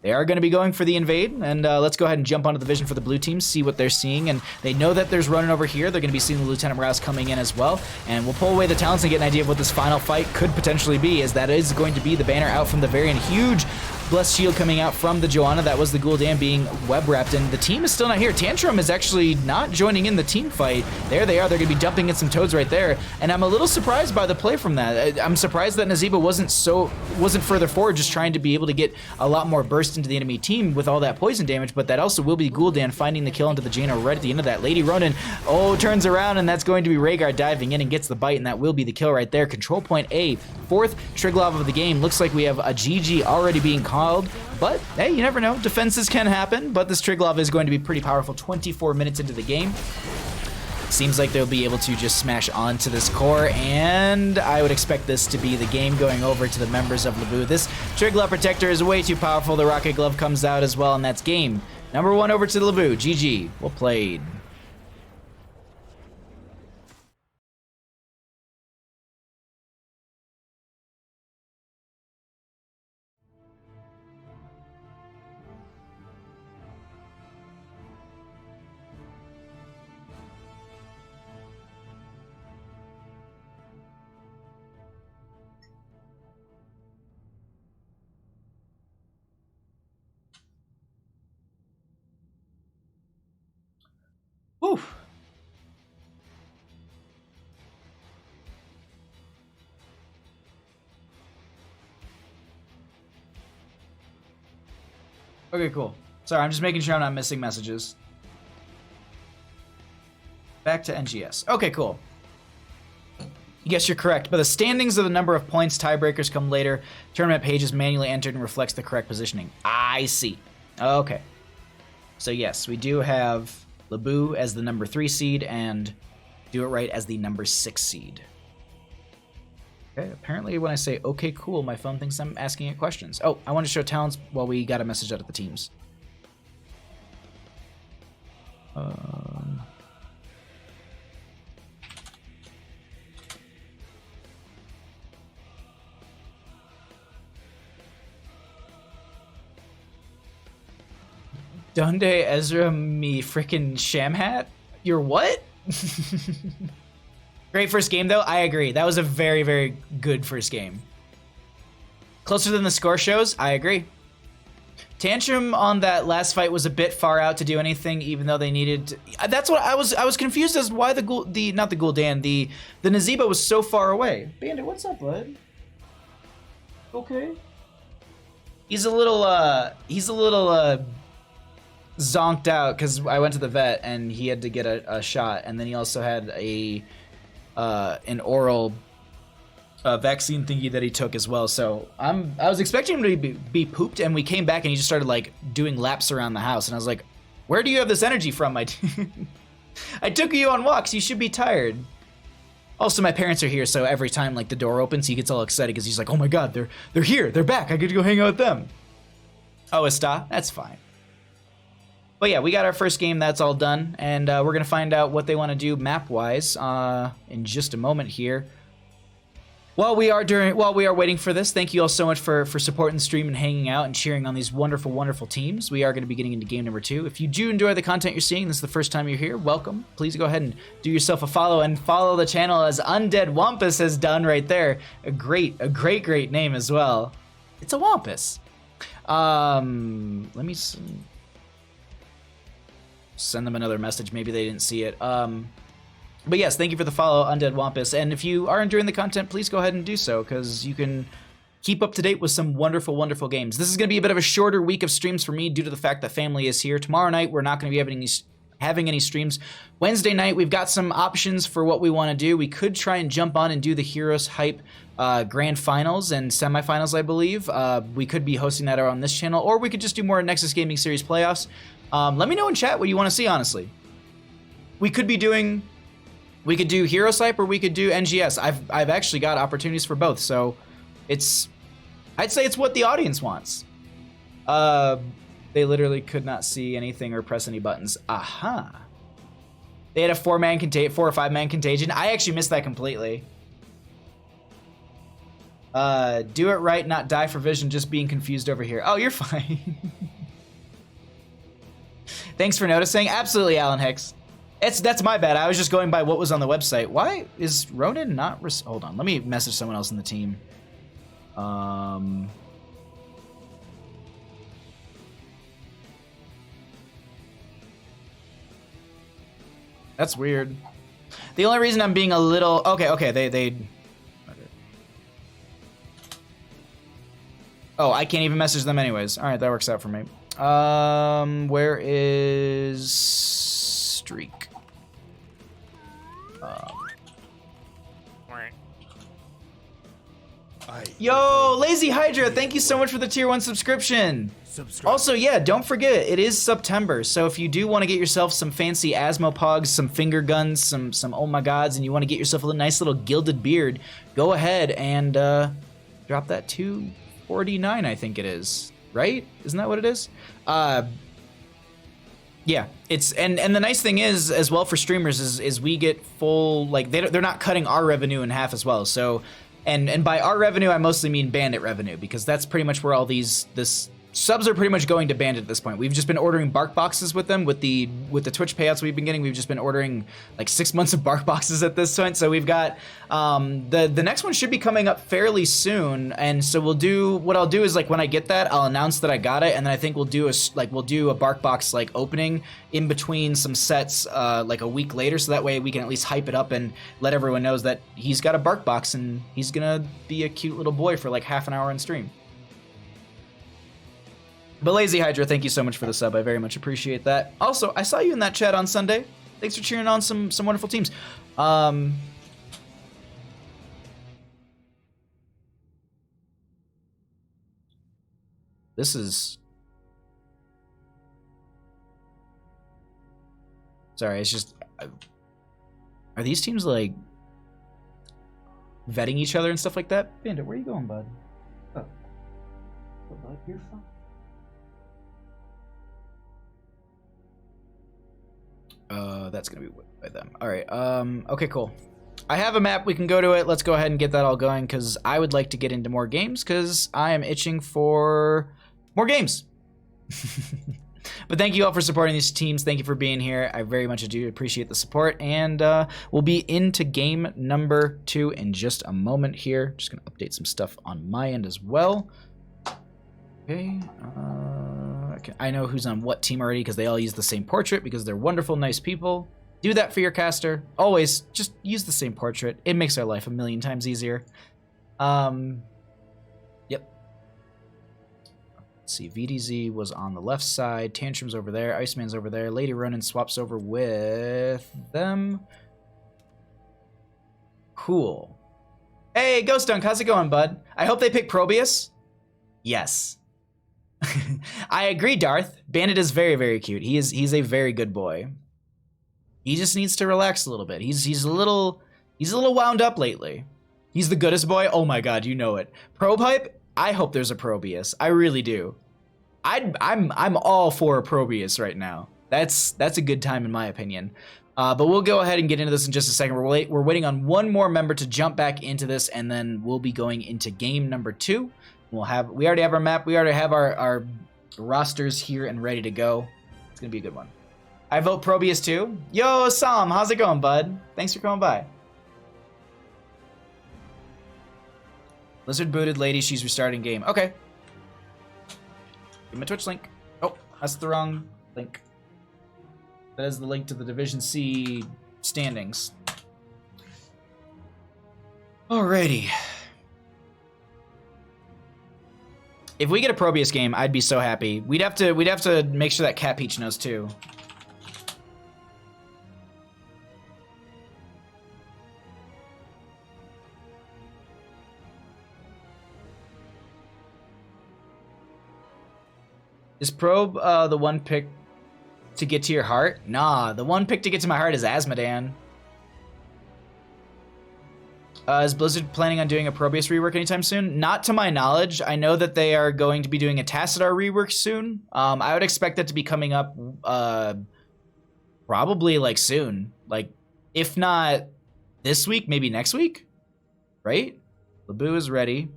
they are going to be going for the invade, and let's go ahead and jump onto the vision for the blue team, see what they're seeing, and they know that there's running over here. They're going to be seeing the Lieutenant Rouse coming in as well, and we'll pull away the talents and get an idea of what this final fight could potentially be, as that is going to be the banner out from the Varian. Huge Blessed Shield coming out from the Joanna. That was the Gul'dan being web-wrapped, and the team is still not here. Tantrum is actually not joining in the team fight. There they are. They're going to be dumping in some toads right there, and I'm a little surprised by the play from that. I'm surprised that Nazeeba wasn't further forward, just trying to be able to get a lot more burst into the enemy team with all that poison damage, but that also will be Gul'dan finding the kill into the Jaina right at the end of that. Lady Ronin, turns around, and that's going to be Rhaegar diving in and gets the bite, and that will be the kill right there. Control point A, fourth Triglav of the game. Looks like we have a GG already being called, but hey, you never know. Defenses can happen, but this Triglav is going to be pretty powerful 24 minutes into the game. Seems like they'll be able to just smash onto this core, and I would expect this to be the game going over to the members of Lubu. This Triglav Protector is way too powerful. The Rocket Glove comes out as well, and that's game number 1 over to the Lubu. GG. Well played. Oof. Okay, cool. Sorry, I'm just making sure I'm not missing messages. Back to NGS. Okay, cool. Yes, you're correct, but the standings of the number of points tiebreakers come later. Tournament page is manually entered and reflects the correct positioning. I see. Okay. So yes, we do have Lubu as the number 3 seed and Do It Right as the number 6 seed. Okay, apparently when I say okay, cool, my phone thinks I'm asking it questions. Oh, I want to show talents while we got a message out of the teams. Dunde Ezra me frickin' Shamhat? You're what? Great first game though, I agree. That was a very, very good first game. Closer than the score shows, I agree. Tantrum on that last fight was a bit far out to do anything, even though they needed to, that's what I was confused as why the Gul'dan, the Nazeeba was so far away. Bandit, what's up, bud? Okay. He's a little zonked out because I went to the vet and he had to get a shot, and then he also had an oral vaccine thingy that he took as well. So I was expecting him to be pooped, and we came back and he just started like doing laps around the house, and I was like, where do you have this energy from? I took you on walks. You should be tired. Also, my parents are here, so every time like the door opens, he gets all excited because he's like, oh my god, they're here, they're back. I get to go hang out with them. Oh, Esta, that's fine. But yeah, we got our first game. That's all done, and we're gonna find out what they want to do map-wise in just a moment here. While we are waiting for this, thank you all so much for supporting the stream and hanging out and cheering on these wonderful, wonderful teams. We are going to be getting into game number 2. If you do enjoy the content you're seeing, this is the first time you're here, welcome. Please go ahead and do yourself a follow and follow the channel as Undead Wampus has done right there. A great name as well. It's a Wampus. Let me send them another message. Maybe they didn't see it. But yes, thank you for the follow, Undead Wampus. And if you are enjoying the content, please go ahead and do so, because you can keep up to date with some wonderful, wonderful games. This is going to be a bit of a shorter week of streams for me due to the fact that family is here. Tomorrow night, we're not going to be having any streams. Wednesday night, we've got some options for what we want to do. We could try and jump on and do the Heroes Hype Grand Finals and Semifinals, I believe. We could be hosting that on this channel, or we could just do more Nexus Gaming Series playoffs. Let me know in chat what you want to see, honestly. We could be doing We could do Hero Snipe or we could do NGS. I've actually got opportunities for both, so I'd say it's what the audience wants. They literally could not see anything or press any buttons. Aha. They had a 4 or 5-man contagion. I actually missed that completely. Do it right, not die for vision, just being confused over here. Oh, you're fine. Thanks for noticing. Absolutely, Alan Hicks. That's my bad. I was just going by what was on the website. Why is Ronan not... Hold on. Let me message someone else in the team. That's weird. The only reason I'm being a little... Okay, they... Oh, I can't even message them anyways. All right, that works out for me. Where is Streak? Yo, Lazy Hydra, thank you so much for the tier 1 subscription. Also, yeah, don't forget, it is September, so if you do want to get yourself some fancy Asmopogs, some finger guns, some oh my gods, and you want to get yourself a nice little gilded beard, go ahead and drop that $249, I think it is. Right? Isn't that what it is? Yeah, it's and the nice thing is as well for streamers is we get full, like they're not cutting our revenue in half as well. So and by our revenue I mostly mean Bandit revenue, because that's pretty much where all this subs are pretty much going to Bandit at this point. We've just been ordering bark boxes with them with the Twitch payouts we've been getting. We've just been ordering like 6 months of bark boxes at this point. So we've got the next one should be coming up fairly soon. And so what I'll do is, like, when I get that, I'll announce that I got it, and then I think we'll do a bark box like opening in between some sets like a week later, so that way we can at least hype it up and let everyone knows that he's got a bark box and he's gonna be a cute little boy for like half an hour on stream. But Lazy Hydra, thank you so much for the sub. I very much appreciate that. Also, I saw you in that chat on Sunday. Thanks for cheering on some wonderful teams. This is... Sorry, it's just... Are these teams, like, vetting each other and stuff like that? Bandit, where are you going, bud? Oh. Bud, you're fine. That's gonna be by them. All right. Okay, cool. I have a map. We can go to it. Let's go ahead and get that all going, because I would like to get into more games, because I am itching for more games. But thank you all for supporting these teams. Thank you for being here. I very much do appreciate the support, and we'll be into game number 2 in just a moment here. Just gonna update some stuff on my end as well. Okay. I know who's on what team already, because they all use the same portrait, because they're wonderful, nice people. Do that for your caster. Always just use the same portrait. It makes our life a million times easier. Yep. Let's see. VDZ was on the left side. Tantrum's over there. Iceman's over there. Lady Ronin swaps over with them. Cool. Hey, Ghost Dunk, how's it going, bud? I hope they pick Probius. Yes. I agree, Darth. Bandit is very, very cute. He's a very good boy. He just needs to relax a little bit. He's a little wound up lately. He's the goodest boy. Oh my god, you know it. Probe hype? I hope there's a Probius. I really do. I'm all for a Probius right now. That's a good time in my opinion. But we'll go ahead and get into this in just a second. We're waiting on one more member to jump back into this, and then we'll be going into game number 2. We already have our map. We already have our rosters here and ready to go. It's gonna be a good one. I vote Probius too. Yo, Sam, how's it going, bud? Thanks for coming by. Lizard booted lady, she's restarting game. Okay. Give me a Twitch link. Oh, that's the wrong link. That is the link to the Division C standings. Alrighty. If we get a Probius game, I'd be so happy. We'd have to make sure that Cat Peach knows too. Is Probe the one pick to get to your heart? Nah, the one pick to get to my heart is Asmodan. Is Blizzard planning on doing a Probius rework anytime soon? Not to my knowledge. I know that they are going to be doing a Tassadar rework soon. I would expect that to be coming up probably like soon. Like, if not this week, maybe next week, right? Lubu is ready.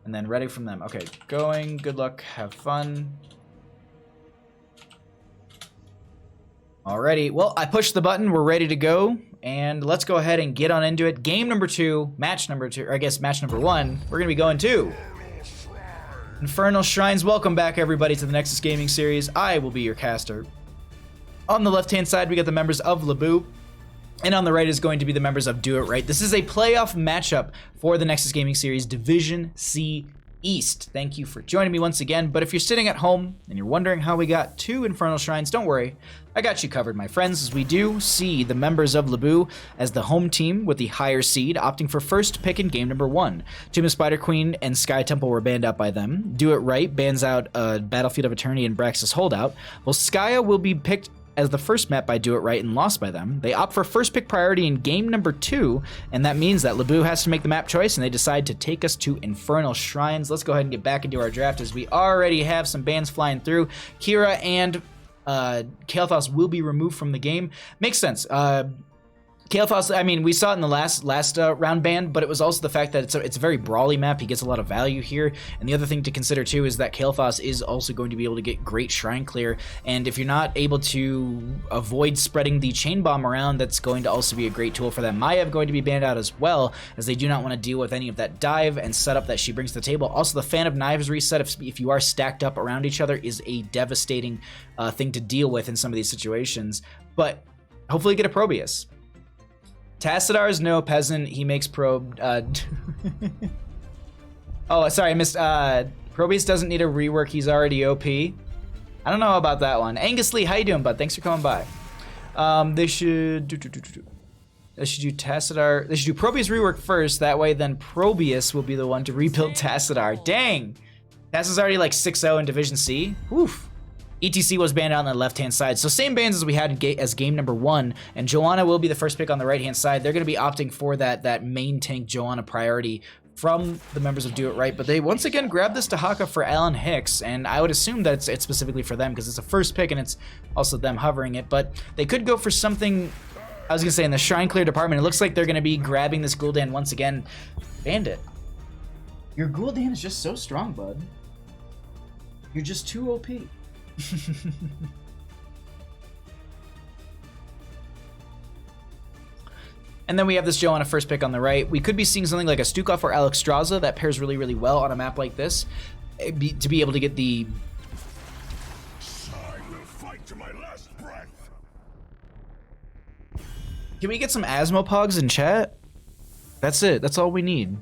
And then ready from them. Okay, going. Good luck. Have fun. Alrighty. Well, I pushed the button. We're ready to go. And let's go ahead and get on into it. Game number 2, match number 2, or I guess match number 1. We're going to be going to Infernal Shrines. Welcome back, everybody, to the Nexus Gaming Series. I will be your caster. On the left-hand side, we got the members of Lubu. And on the right is going to be the members of Do It Right. This is a playoff matchup for the Nexus Gaming Series Division C East. Thank you for joining me once again. But if you're sitting at home and you're wondering how we got 2 Infernal Shrines, don't worry. I got you covered, my friends, as we do see the members of Lubu as the home team with the higher seed, opting for first pick in game number 1. Tomb of Spider Queen and Sky Temple were banned out by them. Do It Right bans out Battlefield of Eternity and Braxis Holdout. Well, Skya will be picked as the first map by Do It Right and lost by them. They opt for first pick priority in game number 2, and that means that Lubu has to make the map choice, and they decide to take us to Infernal Shrines. Let's go ahead and get back into our draft, as we already have some bans flying through. Kira and Kael'thas will be removed from the game. Makes sense. Kael'thas, I mean, we saw it in the last round ban, but it was also the fact that it's a very brawly map. He gets a lot of value here. And the other thing to consider too is that Kael'thas is also going to be able to get great shrine clear. And if you're not able to avoid spreading the chain bomb around, that's going to also be a great tool for them. Maiev going to be banned out as well, as they do not want to deal with any of that dive and setup that she brings to the table. Also, the Fan of Knives reset, if you are stacked up around each other, is a devastating thing to deal with in some of these situations. But hopefully get a Probius. Tassadar is no peasant. He makes probe. Oh, sorry, I missed. Probius doesn't need a rework. He's already OP. I don't know about that one. Angus Lee, how you doing, bud? Thanks for coming by. They should do Tassadar. They should do Probius rework first. That way, then Probius will be the one to rebuild Tassadar. Dang, Tassadar's already like 6-0 in Division C. Oof. ETC was banned out on the left-hand side. So same bans as we had as game number 1, and Joanna will be the first pick on the right-hand side. They're going to be opting for that main tank Joanna priority from the members of Do It Right, but they once again grabbed this Tahaka for Alan Hicks, and I would assume that it's specifically for them because it's a first pick and it's also them hovering it, but they could go for something, I was going to say, in the Shrine Clear department. It looks like they're going to be grabbing this Gul'dan once again. Bandit. Your Gul'dan is just so strong, bud. You're just too OP. And then we have this Joe on a first pick on the right. We could be seeing something like a Stukov or Alexstrasza that pairs really, really well on a map like this to be able to get the... I will fight to my last breath. Can we get some Asmopogs in chat? That's it. That's all we need.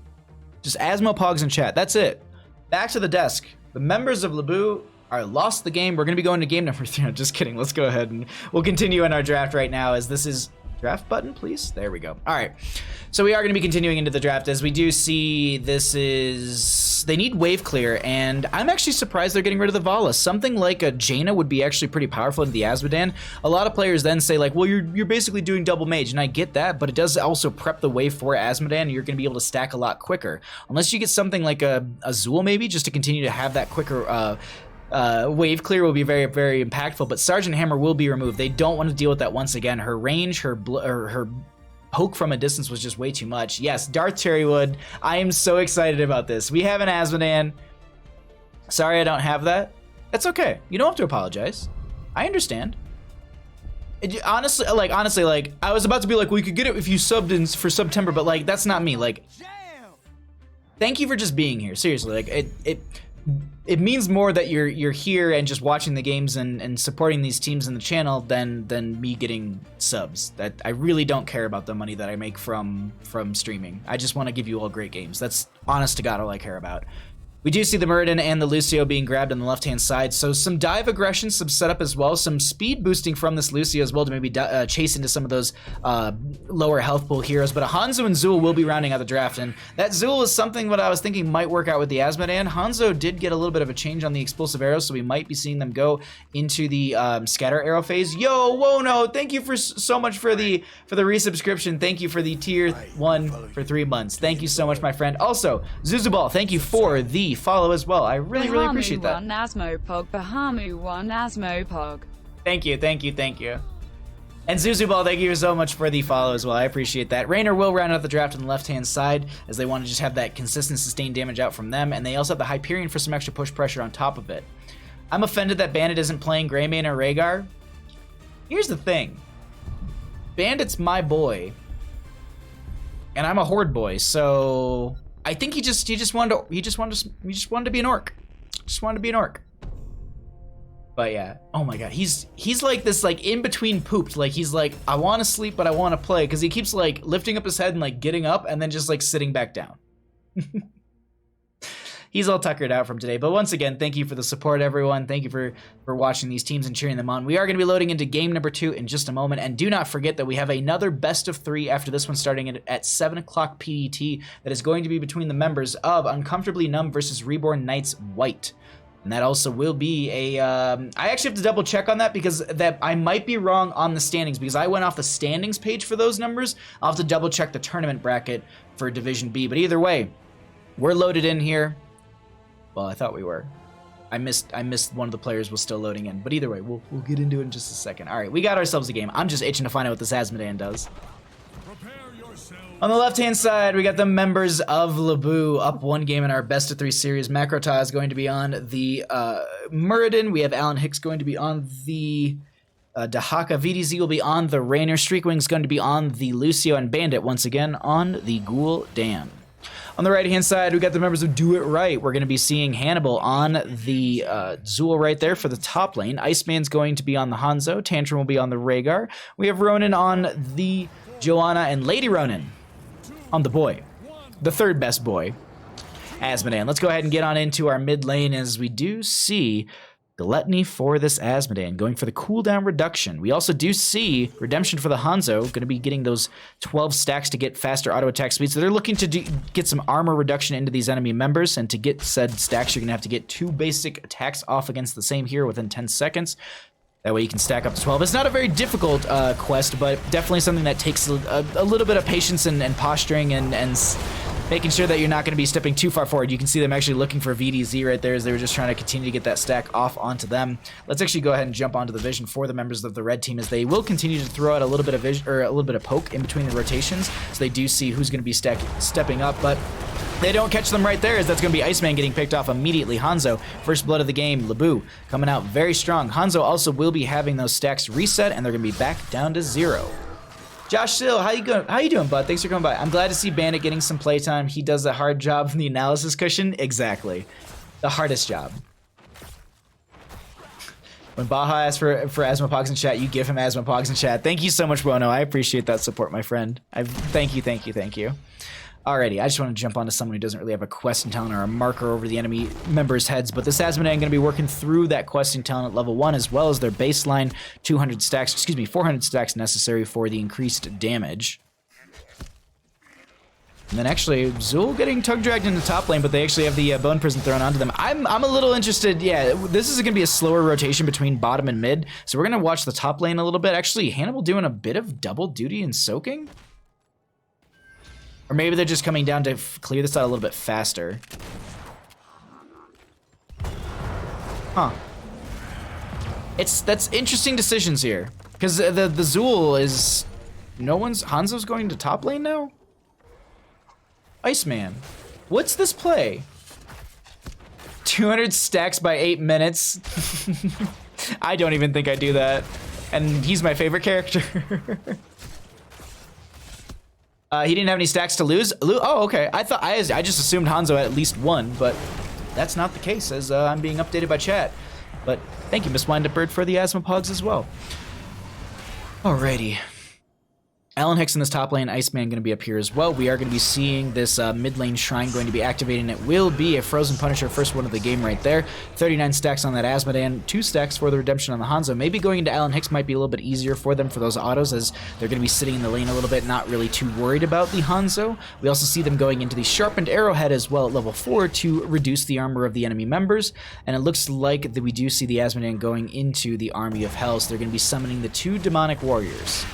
Just Asmopogs in chat. That's it. Back to the desk. The members of Lubu lost the game. We're going to be going to game number 3. Just kidding. Let's go ahead and we'll continue in our draft right now, as this is... Draft button, please. There we go. All right. So we are going to be continuing into the draft, as we do see this is... They need wave clear, and I'm actually surprised they're getting rid of the Vala. Something like a Jaina would be actually pretty powerful into the Azmodan. A lot of players then say, like, well, you're basically doing double mage, and I get that, but it does also prep the way for Azmodan, and you're going to be able to stack a lot quicker. Unless you get something like a Azul, maybe, just to continue to have that quicker... wave clear will be very, very impactful, but Sergeant Hammer will be removed. They don't want to deal with that once again. Her range, her poke from a distance was just way too much. Yes, Darth Cherrywood. I am so excited about this. We have an Azmodan. Sorry I don't have that. That's okay. You don't have to apologize. I understand. Honestly, I was about to be like, well, you could get it if you subbed in for September, but like, that's not me. Like, thank you for just being here. Seriously, like it means more that you're here and just watching the games and supporting these teams in the channel than me getting subs. That I really don't care about the money that I make from streaming. I just want to give you all great games. That's honest to God all I care about. We do see the Muradin and the Lucio being grabbed on the left-hand side, so some dive aggression, some setup as well, some speed boosting from this Lucio as well to maybe chase into some of those lower health pool heroes, but Hanzo and Zul will be rounding out the draft, and that Zul is something what I was thinking might work out with the Azmodan. Hanzo did get a little bit of a change on the explosive arrows, so we might be seeing them go into the scatter arrow phase. Yo, Wono, thank you for so much for the resubscription. Thank you for the tier 1 for 3 months. Thank you so much, my friend. Also, Zuzubal, thank you for the follow as well. I really appreciate that. Bahamu one Asmopog. Thank you. And Zuzubal, thank you so much for the follow as well. I appreciate that. Raynor will round out the draft on the left-hand side as they want to just have that consistent sustained damage out from them, and they also have the Hyperion for some extra push pressure on top of it. I'm offended that Bandit isn't playing Greymane or Rhaegar. Here's the thing. Bandit's my boy, and I'm a Horde boy, so I think he just wanted to be an orc. Just wanted to be an orc. But yeah, oh my god, he's like this, like in between pooped. Like he's like, I want to sleep, but I want to play, because he keeps like lifting up his head and like getting up and then just like sitting back down. He's all tuckered out from today. But once again, thank you for the support, everyone. Thank you for watching these teams and cheering them on. We are going to be loading into game number 2 in just a moment. And do not forget that we have another best of 3 after this one, starting at 7 o'clock PDT. That is going to be between the members of Uncomfortably Numb versus Reborn Knights White. And that also will be a, I actually have to double check on that, because I might be wrong on the standings, because I went off the standings page for those numbers. I'll have to double check the tournament bracket for Division B. But either way, we're loaded in here. Well, I thought we were. I missed one of the players was still loading in. But either way, we'll get into it in just a second. All right, we got ourselves a game. I'm just itching to find out what this Azmodan does. On the left-hand side, we got the members of Lubu up 1 game in our best of 3 series. Makrota is going to be on the Muradin. We have Alan Hicks going to be on the Dahaka. VDZ will be on the Raynor. Streakwing is going to be on the Lucio, and Bandit once again on the Ghoul Dam. On the right-hand side, we got the members of Do It Right. We're going to be seeing Hannibal on the Zul right there for the top lane. Iceman's going to be on the Hanzo. Tantrum will be on the Rhaegar. We have Ronan on the Joanna, and Lady Ronan on the boy. The third best boy, Azmodan. Let's go ahead and get on into our mid lane, as we do see Gluttony for this Azmodan, going for the cooldown reduction. We also do see Redemption for the Hanzo, going to be getting those 12 stacks to get faster auto attack speed. So they're looking to get some armor reduction into these enemy members, and to get said stacks, you're going to have to get 2 basic attacks off against the same hero within 10 seconds. That way you can stack up to 12. It's not a very difficult quest, but definitely something that takes a little bit of patience and posturing and making sure that you're not going to be stepping too far forward. You can see them actually looking for VDZ right there, as they were just trying to continue to get that stack off onto them. Let's actually go ahead and jump onto the vision for the members of the red team, as they will continue to throw out a little bit of vision, or a little bit of poke in between the rotations, so they do see who's going to be stepping up, but they don't catch them right there, as that's going to be Iceman getting picked off immediately. Hanzo, first blood of the game. Lubu coming out very strong. Hanzo also will be having those stacks reset, and they're going to be back down to 0. Josh Sill, how you doing, bud? Thanks for coming by. I'm glad to see Bandit getting some playtime. He does a hard job from the analysis cushion. Exactly. The hardest job. When Baja asks for Asmopogs in chat, you give him Asmopogs in chat. Thank you so much, Bono. I appreciate that support, my friend. Thank you. Alrighty, I just want to jump onto someone who doesn't really have a questing talent or a marker over the enemy members' heads, but this Azmodan going to be working through that questing talent at level 1, as well as their baseline 400 stacks necessary for the increased damage. And then actually, Zul getting tug dragged into top lane, but they actually have the bone prison thrown onto them. I'm a little interested. Yeah, this is going to be a slower rotation between bottom and mid, so we're going to watch the top lane a little bit. Actually, Hannibal doing a bit of double duty and soaking? Or maybe they're just coming down to clear this out a little bit faster. Huh. That's interesting decisions here. Because the Zul is... Hanzo's going to top lane now? Iceman. What's this play? 200 stacks by 8 minutes. I don't even think I do that. And he's my favorite character. He didn't have any stacks to lose. Oh, okay. I just assumed Hanzo had at least 1, but that's not the case, as I'm being updated by chat. But thank you, Miss Windup Bird, for the Asmopogs as well. Alrighty. Alan Hicks in this top lane, Iceman going to be up here as well. We are going to be seeing this mid lane shrine going to be activating. It will be a Frozen Punisher, first one of the game right there. 39 stacks on that Asmodean, 2 stacks for the redemption on the Hanzo. Maybe going into Alan Hicks might be a little bit easier for them for those autos, as they're going to be sitting in the lane a little bit, not really too worried about the Hanzo. We also see them going into the Sharpened Arrowhead as well at level 4 to reduce the armor of the enemy members. And it looks like that we do see the Asmodean going into the Army of Hell, so they're going to be summoning the 2 demonic warriors.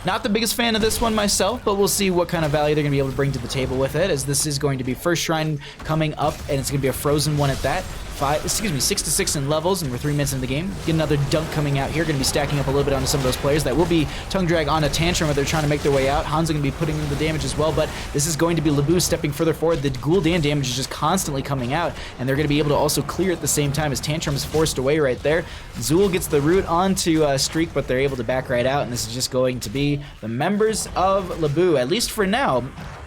Not the biggest fan of this one myself, but we'll see what kind of value they're going to be able to bring to the table with it, as this is going to be first shrine coming up, and it's going to be a frozen one at that. 6 to 6 in levels, and we're 3 minutes into the game. Get another dunk coming out here. Going to be stacking up a little bit onto some of those players. That will be tongue drag on a Tantrum, but they're trying to make their way out. Hanzo going to be putting in the damage as well, but this is going to be Lubu stepping further forward. The Gul'dan damage is just constantly coming out, and they're going to be able to also clear at the same time as Tantrum is forced away right there. Zul gets the root onto Streak, but they're able to back right out, and this is just going to be the members of Lubu, at least for now,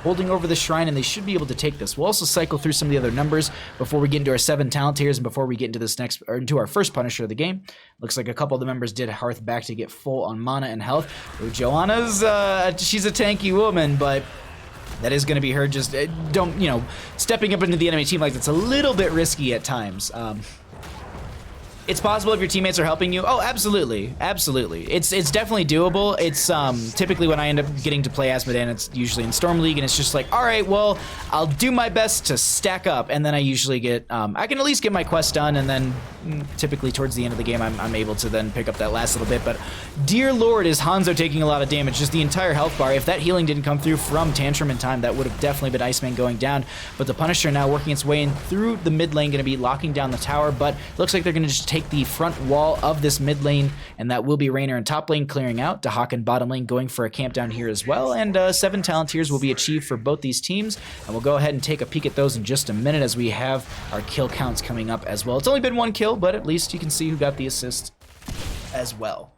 holding over the shrine, and they should be able to take this. We'll also cycle through some of the other numbers before we get into our 7 talent tiers and before we get into this next, or into our first Punisher of the game. Looks like a couple of the members did hearth back to get full on mana and health. Joanna's, she's a tanky woman, but that is going to be her just, stepping up into the enemy team like that's a little bit risky at times. It's possible if your teammates are helping you. Oh, absolutely, absolutely. It's definitely doable. It's typically when I end up getting to play Asmodean, it's usually in Storm League, and it's just like, all right, well, I'll do my best to stack up, and then I usually get, I can at least get my quest done, and then typically towards the end of the game, I'm able to then pick up that last little bit. But dear Lord, is Hanzo taking a lot of damage? Just the entire health bar. If that healing didn't come through from Tantrum in time, that would have definitely been Iceman going down. But the Punisher now working its way in through the mid lane, going to be locking down the tower, but looks like they're going to just take the front wall of this mid lane, and that will be Raynor in top lane clearing out. Dahak in bottom lane going for a camp down here as well, and 7 talent tiers will be achieved for both these teams, and we'll go ahead and take a peek at those in just a minute as we have our kill counts coming up as well. It's only been 1 kill, but at least you can see who got the assist as well.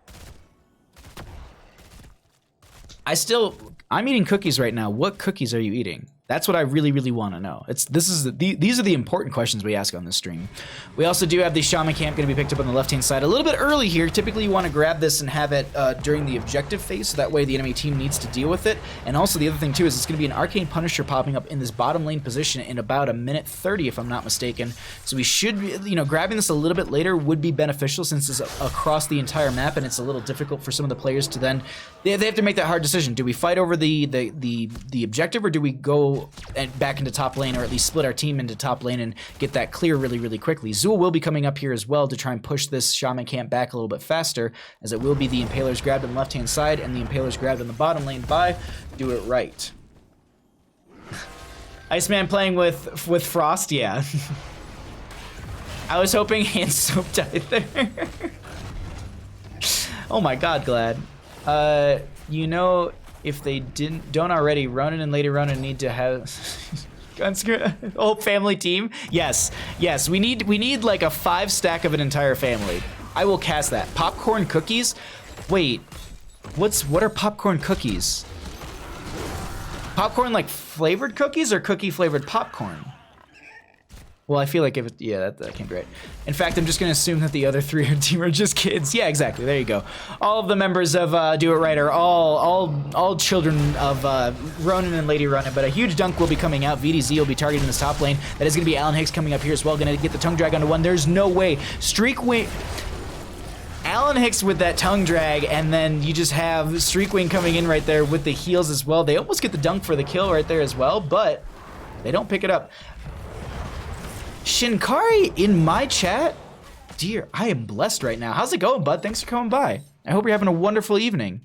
I'm eating cookies right now. What cookies are you eating? That's what I really, really want to know. These are the important questions we ask on this stream. We also do have the Shaman Camp going to be picked up on the left-hand side a little bit early here. Typically, you want to grab this and have it during the objective phase, so that way the enemy team needs to deal with it. And also, the other thing, too, is it's going to be an Arcane Punisher popping up in this bottom lane position in about 1:30, if I'm not mistaken. So we should, grabbing this a little bit later would be beneficial, since it's across the entire map, and it's a little difficult for some of the players to then... They have to make that hard decision. Do we fight over the objective, or do we go and back into top lane, or at least split our team into top lane and get that clear really, really quickly? Zul will be coming up here as well to try and push this Shaman Camp back a little bit faster, as it will be the Impalers grabbed on the left-hand side and the Impalers grabbed on the bottom lane by Do It Right. Iceman playing with Frost, yeah. I was hoping Hand Soap died there. Oh my god, Glad. If they don't already, Ronan and Lady Ronan need to have whole family team. Yes, we need like a 5 stack of an entire family. I will cast that. Popcorn cookies. Wait, what are popcorn cookies? Popcorn like flavored cookies or cookie flavored popcorn? Well, I feel like that can't be right. In fact, I'm just gonna assume that the other 3 team are just kids. Yeah, exactly, there you go. All of the members of Do It Right are all children of Ronan and Lady Ronan, but a huge dunk will be coming out. VDZ will be targeting this top lane. That is gonna be Alan Hicks coming up here as well, gonna get the tongue drag onto 1. There's no way. Streakwing, Alan Hicks with that tongue drag, and then you just have Streakwing coming in right there with the heals as well. They almost get the dunk for the kill right there as well, but they don't pick it up. Shinkari in my chat? Dear, I am blessed right now. How's it going, bud? Thanks for coming by. I hope you're having a wonderful evening.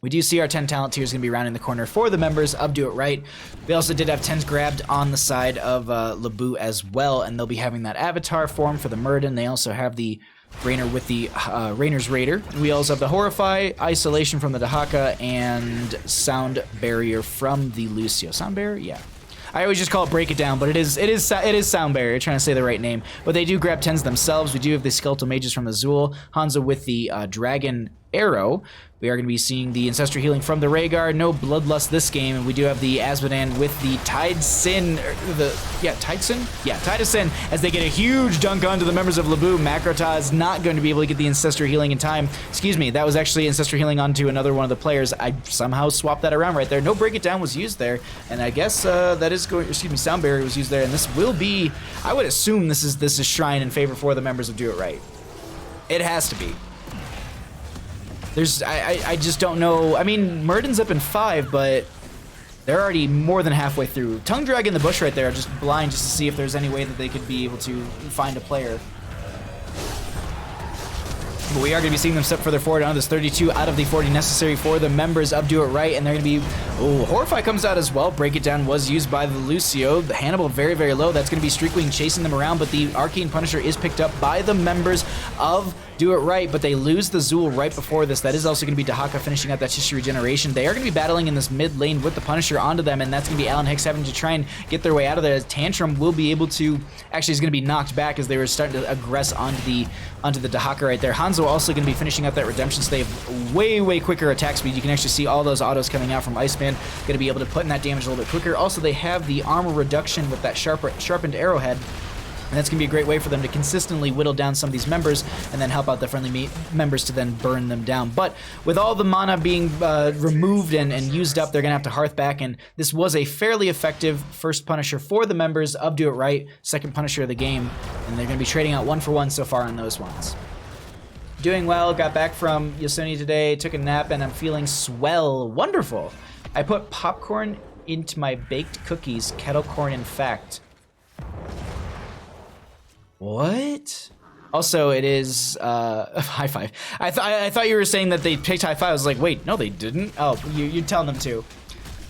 We do see our 10 talent tiers going to be rounding the corner for the members of Do It Right. We also did have 10s grabbed on the side of Lubu as well, and they'll be having that avatar form for the Murden. They also have the Raynor with the Raynor's Raider. We also have the Horrify, Isolation from the Dahaka, and Sound Barrier from the Lucio. Sound Barrier? Yeah. I always just call it Break It Down, but it is Sound Barrier, trying to say the right name. But they do grab 10s themselves. We do have the Skeletal Mages from Azul. Hanzo with the Dragon Arrow. We are going to be seeing the Ancestral Healing from the Rhaegar. No Bloodlust this game, and we do have the Azmodan with the Tide Sin, Tide Sin? Yeah, Tide of Sin, as they get a huge dunk onto the members of Lubu. Makrota is not going to be able to get the Ancestral Healing in time. Excuse me, that was actually Ancestral Healing onto another one of the players. I somehow swapped that around right there. No Break It Down was used there, and I guess that is going, Sound Barrier was used there, and this will be, I would assume this is Shrine in favor for the members of Do It Right. It has to be. I just don't know. I mean, Murden's up in 5, but they're already more than halfway through. Tongue Drag in the bush right there, just blind just to see if there's any way that they could be able to find a player. But we are going to be seeing them step further forward on this 32 out of the 40 necessary for the members of Do It Right, and they're going to be... Oh, Horrify comes out as well. Break It Down was used by the Lucio. The Hannibal very, very low. That's going to be Streakwing chasing them around, but the Arcane Punisher is picked up by the members of Do It Right, but they lose the Zool right before this. That is also going to be Dahaka finishing out that Tissue Regeneration. They are going to be battling in this mid lane with the Punisher onto them, and that's going to be Alan Hicks having to try and get their way out of there. Tantrum will be able to... Actually, is going to be knocked back as they were starting to aggress onto the Dahaka right there. Hanzo also going to be finishing out that Redemption Stave. Way, way quicker attack speed. You can actually see all those autos coming out from Iceman. Going to be able to put in that damage a little bit quicker. Also, they have the armor reduction with that sharpened arrowhead. And that's going to be a great way for them to consistently whittle down some of these members and then help out the friendly members to then burn them down. But with all the mana being removed and used up, they're going to have to hearth back. And this was a fairly effective first Punisher for the members of Do It Right, second Punisher of the game. And they're going to be trading out 1-for-1 so far on those ones. Doing well, got back from Yosemite today, took a nap, and I'm feeling swell. Wonderful. I put popcorn into my baked cookies, kettle corn in fact. What? Also, it is high five. I thought you were saying that they picked high five. I was like, wait, no, they didn't. Oh, you're telling them to.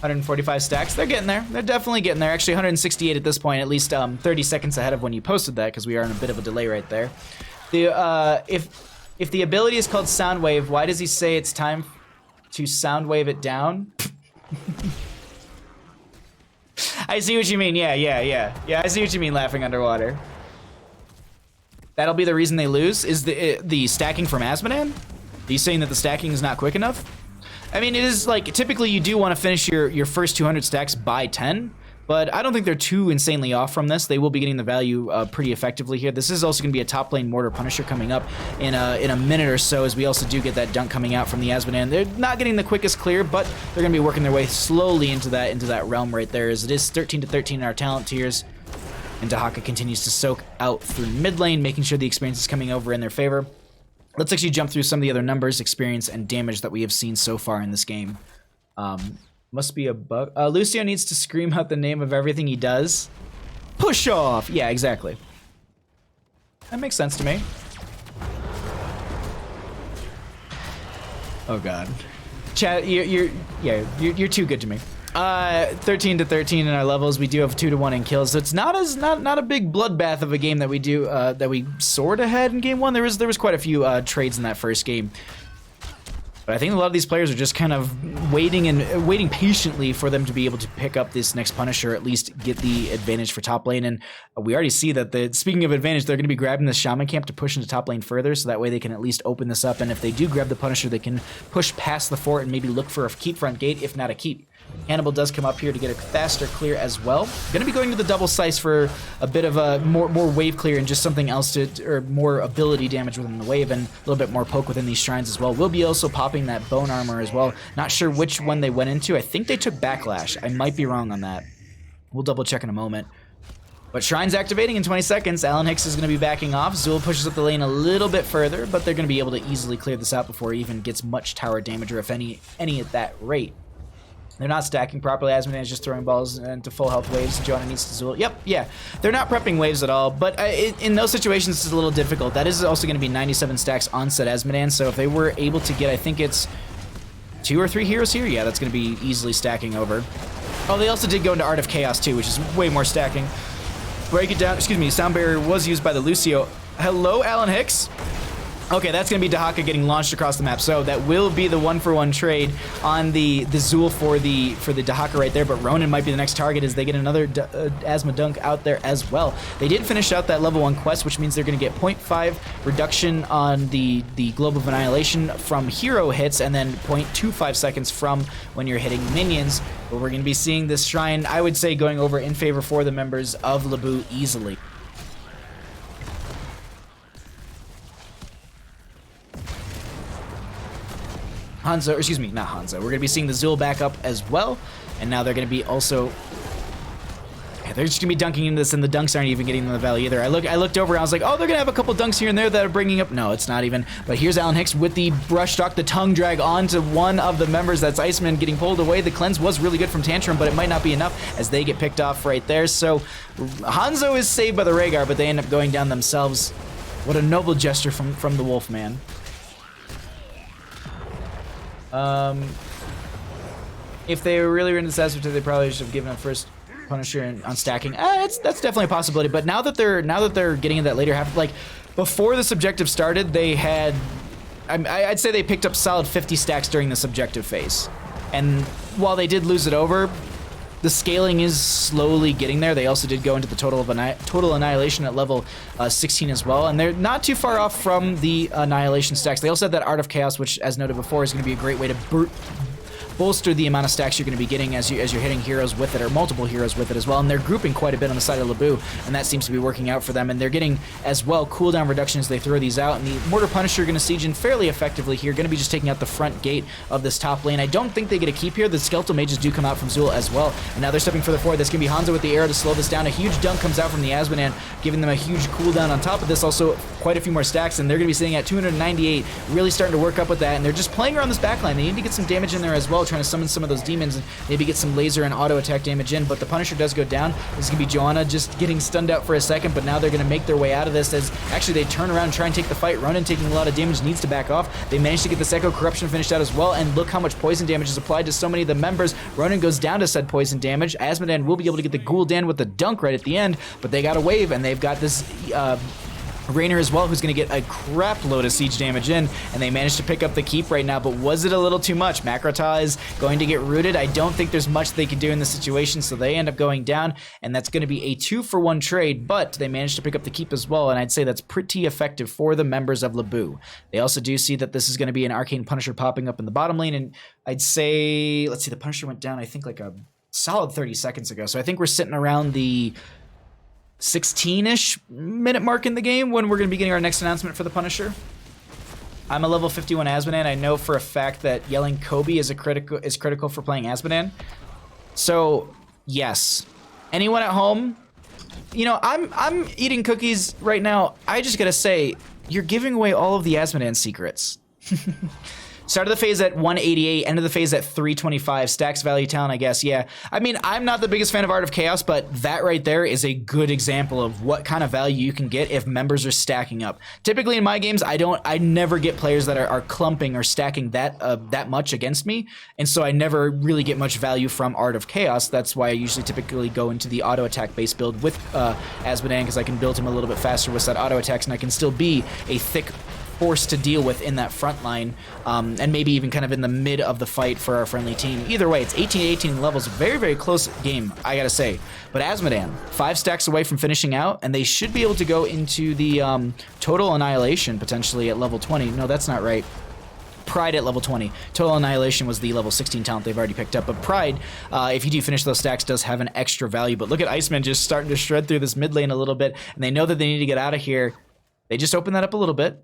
145 stacks. They're getting there. They're definitely getting there. Actually, 168 at this point. At least 30 seconds ahead of when you posted that, because we are in a bit of a delay right there. The if the ability is called Soundwave, why does he say it's time to Soundwave it down? I see what you mean. Yeah. I see what you mean. Laughing underwater. That'll be the reason they lose, is the stacking from Azmodan? Are you saying that the stacking is not quick enough? I mean, it is like, typically you do want to finish your first 200 stacks by 10, but I don't think they're too insanely off from this. They will be getting the value pretty effectively here. This is also going to be a top lane Mortar Punisher coming up in a minute or so, as we also do get that dunk coming out from the Azmodan. They're not getting the quickest clear, but they're going to be working their way slowly into that realm right there, as it is 13-13 in our talent tiers. And Dahaka continues to soak out through mid lane, making sure the experience is coming over in their favor. Let's actually jump through some of the other numbers, experience, and damage that we have seen so far in this game. Must be a bug. Lucio needs to scream out the name of everything he does. Push off! Yeah, exactly. That makes sense to me. Oh god. Chat, you're too good to me. 13-13 in our levels. We do have 2-1 in kills, so it's not a big bloodbath of a game that we do that we soared ahead in game one. There was quite a few trades in that first game, but I think a lot of these players are just kind of waiting patiently for them to be able to pick up this next Punisher, at least get the advantage for top lane. And we already see that speaking of advantage, they're going to be grabbing this Shaman camp to push into top lane further, so that way they can at least open this up. And if they do grab the Punisher, they can push past the fort and maybe look for a keep front gate, if not a keep. Hannibal does come up here to get a faster clear as well. Going to be going to the double slice for a bit of a more wave clear and just something else or more ability damage within the wave, and a little bit more poke within these shrines as well. We'll be also popping that bone armor as well. Not sure which one they went into. I think they took Backlash. I might be wrong on that. We'll double check in a moment. But Shrine's activating in 20 seconds. Alan Hicks is going to be backing off. Zool pushes up the lane a little bit further, but they're going to be able to easily clear this out before he even gets much tower damage, or if any at that rate. They're not stacking properly. Azmodan is just throwing balls into full health waves. Joanna needs to Zool. Yep, yeah. They're not prepping waves at all, but in those situations, it's a little difficult. That is also going to be 97 stacks on set Azmodan, so if they were able to get, I think it's 2 or 3 heroes here, yeah, that's going to be easily stacking over. Oh, they also did go into Art of Chaos too, which is way more stacking. Break it down. Excuse me, Sound Barrier was used by the Lucio. Hello, Alan Hicks. Okay, that's going to be Dahaka getting launched across the map. So that will be the 1-for-1 trade on the Zool for the Dahaka right there. But Ronin might be the next target as they get another Asthma Dunk out there as well. They did finish out that level 1 quest, which means they're going to get 0.5 reduction on the Globe of Annihilation from hero hits, and then 0.25 seconds from when you're hitting minions. But we're going to be seeing this shrine, I would say, going over in favor for the members of Lubu easily. Hanzo, or excuse me, not Hanzo. We're going to be seeing the Zul back up as well. And now they're going to be also... Yeah, they're just going to be dunking into this, and the dunks aren't even getting them the value either. I looked over, and I was like, oh, they're going to have a couple dunks here and there that are bringing up... No, it's not even. But here's Alan Hicks with the brush stalk, the tongue drag onto one of the members. That's Iceman getting pulled away. The cleanse was really good from Tantrum, but it might not be enough as they get picked off right there. So Hanzo is saved by the Rhaegar, but they end up going down themselves. What a noble gesture from the Wolfman. If they really were in disaster, they probably should have given up first Punisher on stacking. That's definitely a possibility. But now that they're getting in that later half, like before the subjective started, they had, I'd say they picked up solid 50 stacks during the subjective phase. And while they did lose it over, the scaling is slowly getting there. They also did go into the total annihilation at level 16 as well, and they're not too far off from the annihilation stacks. They also had that Art of Chaos, which, as noted before, is going to be a great way to bolster the amount of stacks you're going to be getting as you're hitting heroes with it, or multiple heroes with it as well. And they're grouping quite a bit on the side of Lubu, and that seems to be working out for them. And they're getting as well cooldown reduction as they throw these out. And the Mortar Punisher are going to siege in fairly effectively here, going to be just taking out the front gate of this top lane. I don't think they get a keep here. The Skeletal Mages do come out from Zul as well, and now they're stepping further forward. That's going to be Hanzo with the arrow to slow this down. A huge dunk comes out from the Asmodan, giving them a huge cooldown on top of this. Also, quite a few more stacks, and they're going to be sitting at 298, really starting to work up with that. And they're just playing around this backline. They need to get some damage in there as well, trying to summon some of those demons and maybe get some laser and auto attack damage in. But the Punisher does go down. This is going to be Joanna just getting stunned out for a second, but now they're going to make their way out of this as actually they turn around and try and take the fight. Ronin taking a lot of damage, needs to back off. They managed to get this Echo Corruption finished out as well, and look how much poison damage is applied to so many of the members. Ronin goes down to said poison damage. Asmodan will be able to get the Gul'dan with the dunk right at the end, but they got a wave, and they've got this Raynor as well, who's going to get a crap load of siege damage in, and they managed to pick up the keep right now, but was it a little too much? Makrata is going to get rooted. I don't think there's much they can do in this situation, so they end up going down, and that's going to be a 2-for-1 trade, but they managed to pick up the keep as well, and I'd say that's pretty effective for the members of Lubu. They also do see that this is going to be an Arcane Punisher popping up in the bottom lane, and I'd say, let's see, the Punisher went down, I think, like a solid 30 seconds ago, so I think we're sitting around the 16-ish minute mark in the game when we're going to be getting our next announcement for the Punisher. I'm a level 51 Asmodan. I know for a fact that yelling Kobe is critical for playing Asmodan. So yes, anyone at home, you know, I'm eating cookies right now. I just gotta say, you're giving away all of the Asmodan secrets. Start of the phase at 188, end of the phase at 325. Stacks Value Talent, I guess, yeah. I mean, I'm not the biggest fan of Art of Chaos, but that right there is a good example of what kind of value you can get if members are stacking up. Typically in my games, I never get players that are clumping or stacking that much against me, and so I never really get much value from Art of Chaos. That's why I usually typically go into the auto attack base build with Asmodan, because I can build him a little bit faster with that auto attacks, and I can still be a thick force to deal with in that front line, and maybe even kind of in the mid of the fight for our friendly team. Either way, it's 18-18 levels. Very, very close game, I gotta say. But Asmodan, 5 stacks away from finishing out, and they should be able to go into the total annihilation potentially at level 20. No, that's not right. Pride at level 20. Total Annihilation was the level 16 talent they've already picked up. But Pride, if you do finish those stacks, does have an extra value. But look at Iceman just starting to shred through this mid lane a little bit, and they know that they need to get out of here. They just open that up a little bit,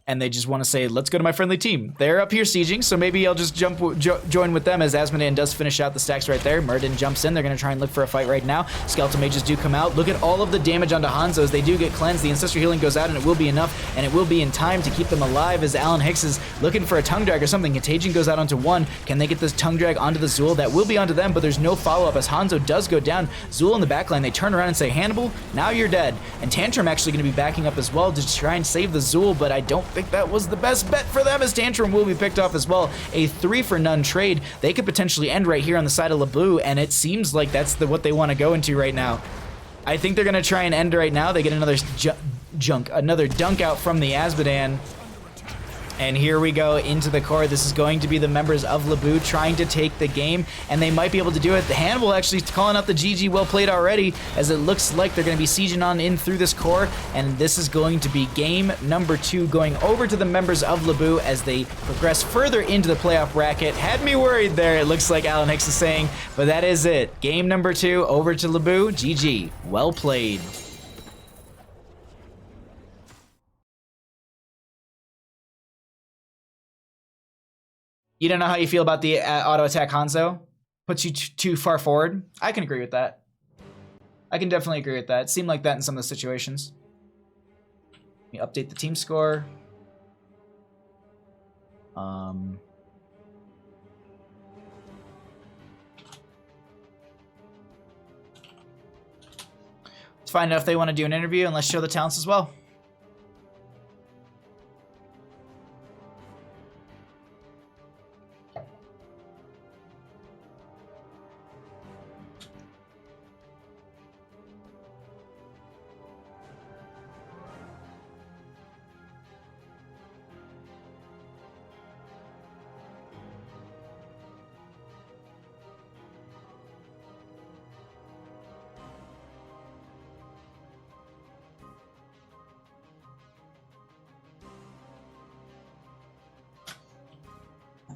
and they just want to say, let's go to my friendly team. They're up here sieging, so maybe I'll just join with them as Asmodan does finish out the stacks right there. Murden jumps in. They're going to try and look for a fight right now. Skeletal Mages do come out. Look at all of the damage onto Hanzo as they do get cleansed. The Ancestral Healing goes out, and it will be enough, and it will be in time to keep them alive as Alan Hicks is looking for a tongue drag or something. Contagion goes out onto one. Can they get this tongue drag onto the Zul? That will be onto them, but there's no follow-up as Hanzo does go down. Zul in the backline, they turn around and say, Hannibal, now you're dead. And Tantrum actually going to be backing up as well to try and save the Zul, but I don't think that was the best bet for them as Tantrum will be picked off as well. A 3-for-none trade. They could potentially end right here on the side of Lubu, and it seems like that's what they want to go into right now. I think they're going to try and end right now. They get another another dunk out from the Asmodan. And here we go into the core. This is going to be the members of Lubu trying to take the game, and they might be able to do it. The Hannibal actually calling out the GG, well played already, as it looks like they're going to be sieging on in through this core, and this is going to be game number 2 going over to the members of Lubu as they progress further into the playoff bracket. Had me worried there, it looks like Alan Hicks is saying, but that is it. Game number 2 over to Lubu. GG. Well played. You don't know how you feel about the auto attack Hanzo? Puts you too far forward? I can agree with that. I can definitely agree with that. It seemed like that in some of the situations. Let me update the team score. Let's find out if they want to do an interview, and let's show the talents as well.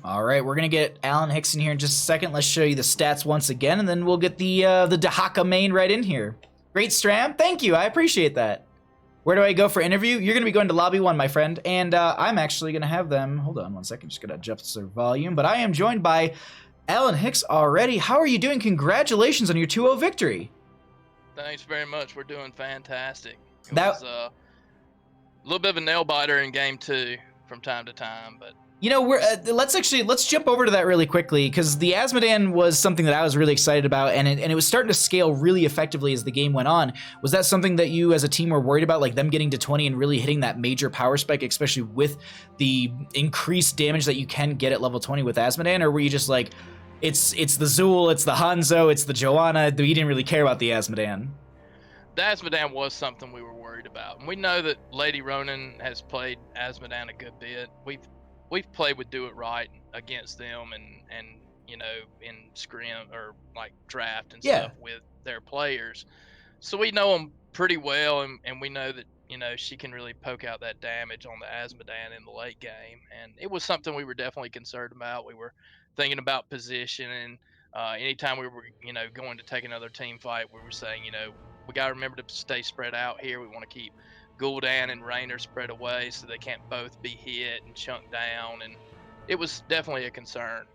All right, we're gonna get Alan Hicks in here in just a second. Let's show you the stats once again, and then we'll get the Dahaka main right in here. Great stram, thank you, I appreciate that. Where do I go for interview? You're gonna be going to lobby 1, my friend, and I'm actually gonna have them. Hold on one second, just gonna adjust their volume. But I am joined by Alan Hicks already. How are you doing? Congratulations on your 2-0 victory. Thanks very much. We're doing fantastic. It That was a little bit of a nail biter in game 2 from time to time, but. You know, let's jump over to that really quickly, because the Asmodan was something that I was really excited about, and it was starting to scale really effectively as the game went on. Was that something that you as a team were worried about, like them getting to 20 and really hitting that major power spike, especially with the increased damage that you can get at level 20 with Asmodan, or were you just like, it's the Zool, it's the Hanzo, it's the Joanna, you didn't really care about the Asmodan? The Asmodan was something we were worried about, and we know that Lady Ronan has played Asmodan a good bit. We've played with Do It Right against them, and you know, in scrim or like draft and stuff with their players, so we know them pretty well, and we know that, you know, she can really poke out that damage on the Asmodan in the late game, and it was something we were definitely concerned about. We were thinking about position, and anytime we were, you know, going to take another team fight, we were saying, you know, we got to remember to stay spread out here. We want to keep Gul'dan and Raynor spread away so they can't both be hit and chunked down, and it was definitely a concern.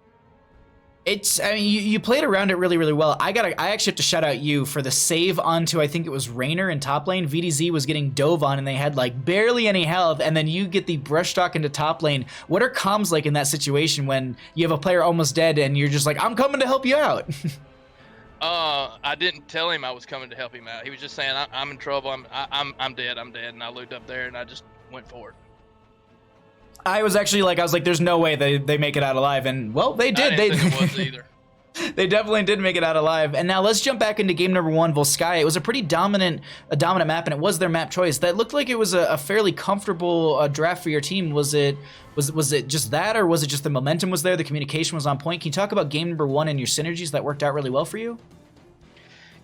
I mean, you played around it really, really well. I actually have to shout out you for the save onto, I think it was Raynor in top lane. VDZ was getting dove on, and they had like barely any health, and then you get the brush stalk into top lane. What are comms like in that situation when you have a player almost dead and you're just like, I'm coming to help you out? I didn't tell him I was coming to help him out. He was just saying, I'm in trouble. I'm dead. And I looked up there and I just went forward. I was like, there's no way they make it out alive, and well, they did. I didn't think it was either. They definitely did make it out alive. And now let's jump back into game number 1, Volskaya. It was a pretty dominant map, and it was their map choice. That looked like it was a fairly comfortable draft for your team. Was it just that, or was it just the momentum was there, the communication was on point? Can you talk about game number 1 and your synergies that worked out really well for you?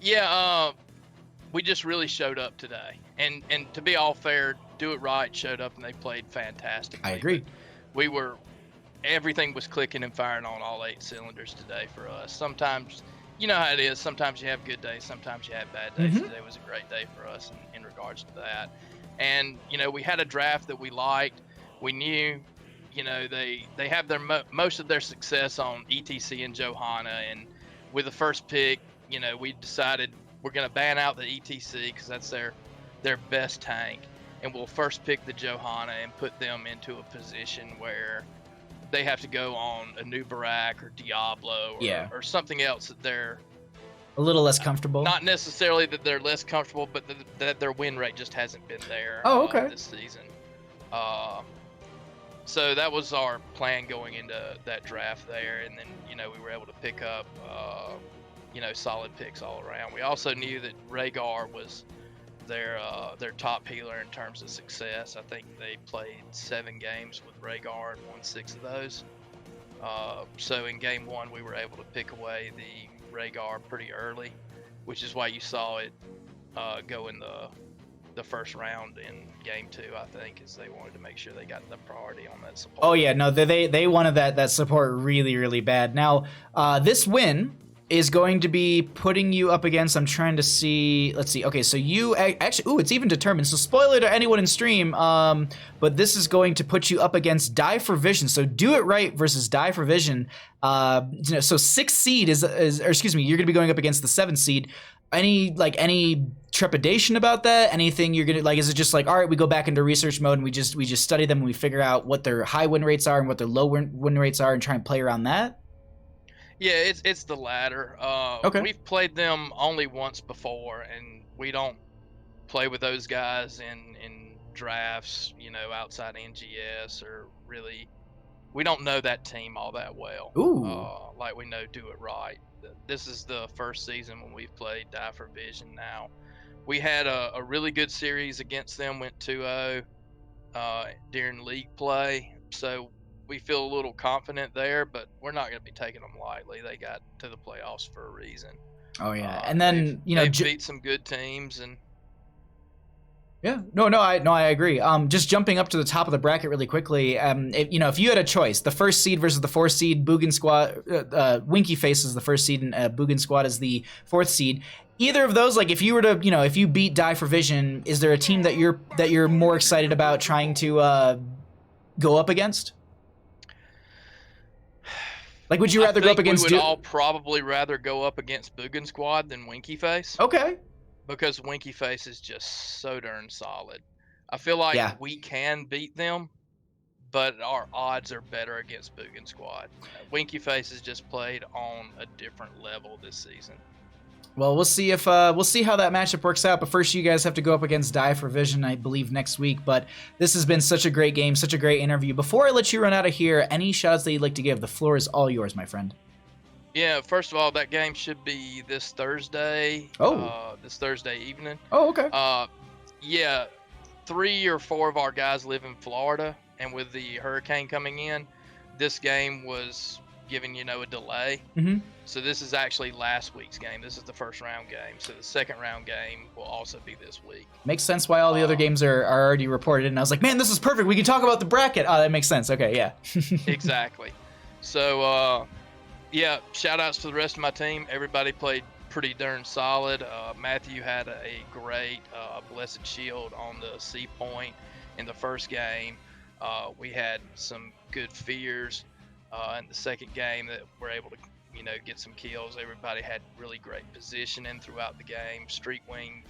Yeah, we just really showed up today. And to be all fair, Do It Right showed up and they played fantastic. I agree. Everything was clicking and firing on all 8 cylinders today for us. Sometimes, you know how it is, sometimes you have good days, sometimes you have bad days. Today was a great day for us in regards to that. And, you know, we had a draft that we liked. We knew, you know, they have their most of their success on ETC and Johanna, and with the first pick, you know, we decided we're going to ban out the ETC because that's their best tank, and we'll first pick the Johanna and put them into a position where they have to go on a new Barak or Diablo or something else that they're a little less comfortable. Not necessarily that they're less comfortable, but that their win rate just hasn't been there this season. So that was our plan going into that draft there, and then, you know, we were able to pick up you know, solid picks all around. We also knew that Rhaegar was their top healer in terms of success. I think they played 7 games with Rhaegar and won 6 of those. So in game 1, we were able to pick away the Rhaegar pretty early, which is why you saw it go in the first round in game 2. I think is they wanted to make sure they got the priority on that support. Oh yeah, no, they wanted that support really, really bad. Now, this win is going to be putting you up against, I'm trying to see, let's see, okay, so you actually, ooh, it's even determined, so spoiler to anyone in stream, but this is going to put you up against Die for Vision, so Do It Right versus Die for Vision, so 6th seed is or excuse me, you're going to be going up against the 7th seed. Any trepidation about that? Anything you're gonna like? Is it just like, all right, we go back into research mode and we just study them and we figure out what their high win rates are and what their low win rates are and try and play around that? Yeah, it's the latter. Okay. We've played them only once before, and we don't play with those guys in drafts, outside NGS, or really, we don't know that team all that well. Ooh. Like we know Do It Right. This is the first season when we've played Die for Vision now. We had a really good series against them, went 2-0 during league play, so we feel a little confident there, but we're not going to be taking them lightly. They got to the playoffs for a reason. Oh yeah, and then they beat some good teams, and yeah, no, I agree. Just jumping up to the top of the bracket really quickly. If you had a choice, the 1st seed versus the 4th seed, Bugin Squad, Winky Face is the 1st seed, and Bugin Squad is the 4th seed. Either of those, like if you were to, if you beat Die for Vision, is there a team that you're more excited about trying to go up against? Like, would you rather go up against? We would all probably rather go up against Bugin Squad than Winky Face. Okay. Because Winky Face is just so darn solid. I feel like we can beat them, but our odds are better against Bugin Squad. Winky Face has just played on a different level this season. Well, we'll see if we'll see how that matchup works out. But first, you guys have to go up against Die for Vision, I believe, next week. But this has been such a great game, such a great interview. Before I let you run out of here, any shout-outs that you'd like to give? The floor is all yours, my friend. Yeah, first of all, that game should be this Thursday. This Thursday evening. Oh, okay. Yeah, 3 or 4 of our guys live in Florida, and with the hurricane coming in, this game was given a delay. Mm-hmm. So this is actually last week's game. This is the first round game. So the second round game will also be this week. Makes sense why all the other games are already reported. And I was like, man, this is perfect. We can talk about the bracket. Oh, that makes sense. Okay, yeah. Exactly. So, yeah, shout outs to the rest of my team. Everybody played pretty darn solid. Matthew had a great Blessed Shield on the C point in the first game. We had some good fears in the second game that were able to get some kills. Everybody had really great positioning throughout the game. Street Wing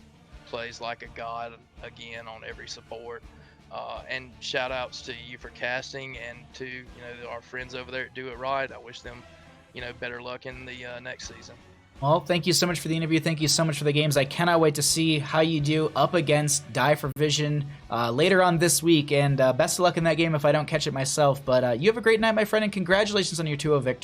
plays like a god again on every support. And shout outs to you for casting, and to our friends over there at Do It Right. I wish them better luck in the next season. Well, thank you so much for the interview. Thank you so much for the games. I cannot wait to see how you do up against Die for Vision later on this week. And best of luck in that game if I don't catch it myself. But you have a great night, my friend, and congratulations on your 2-0 victory.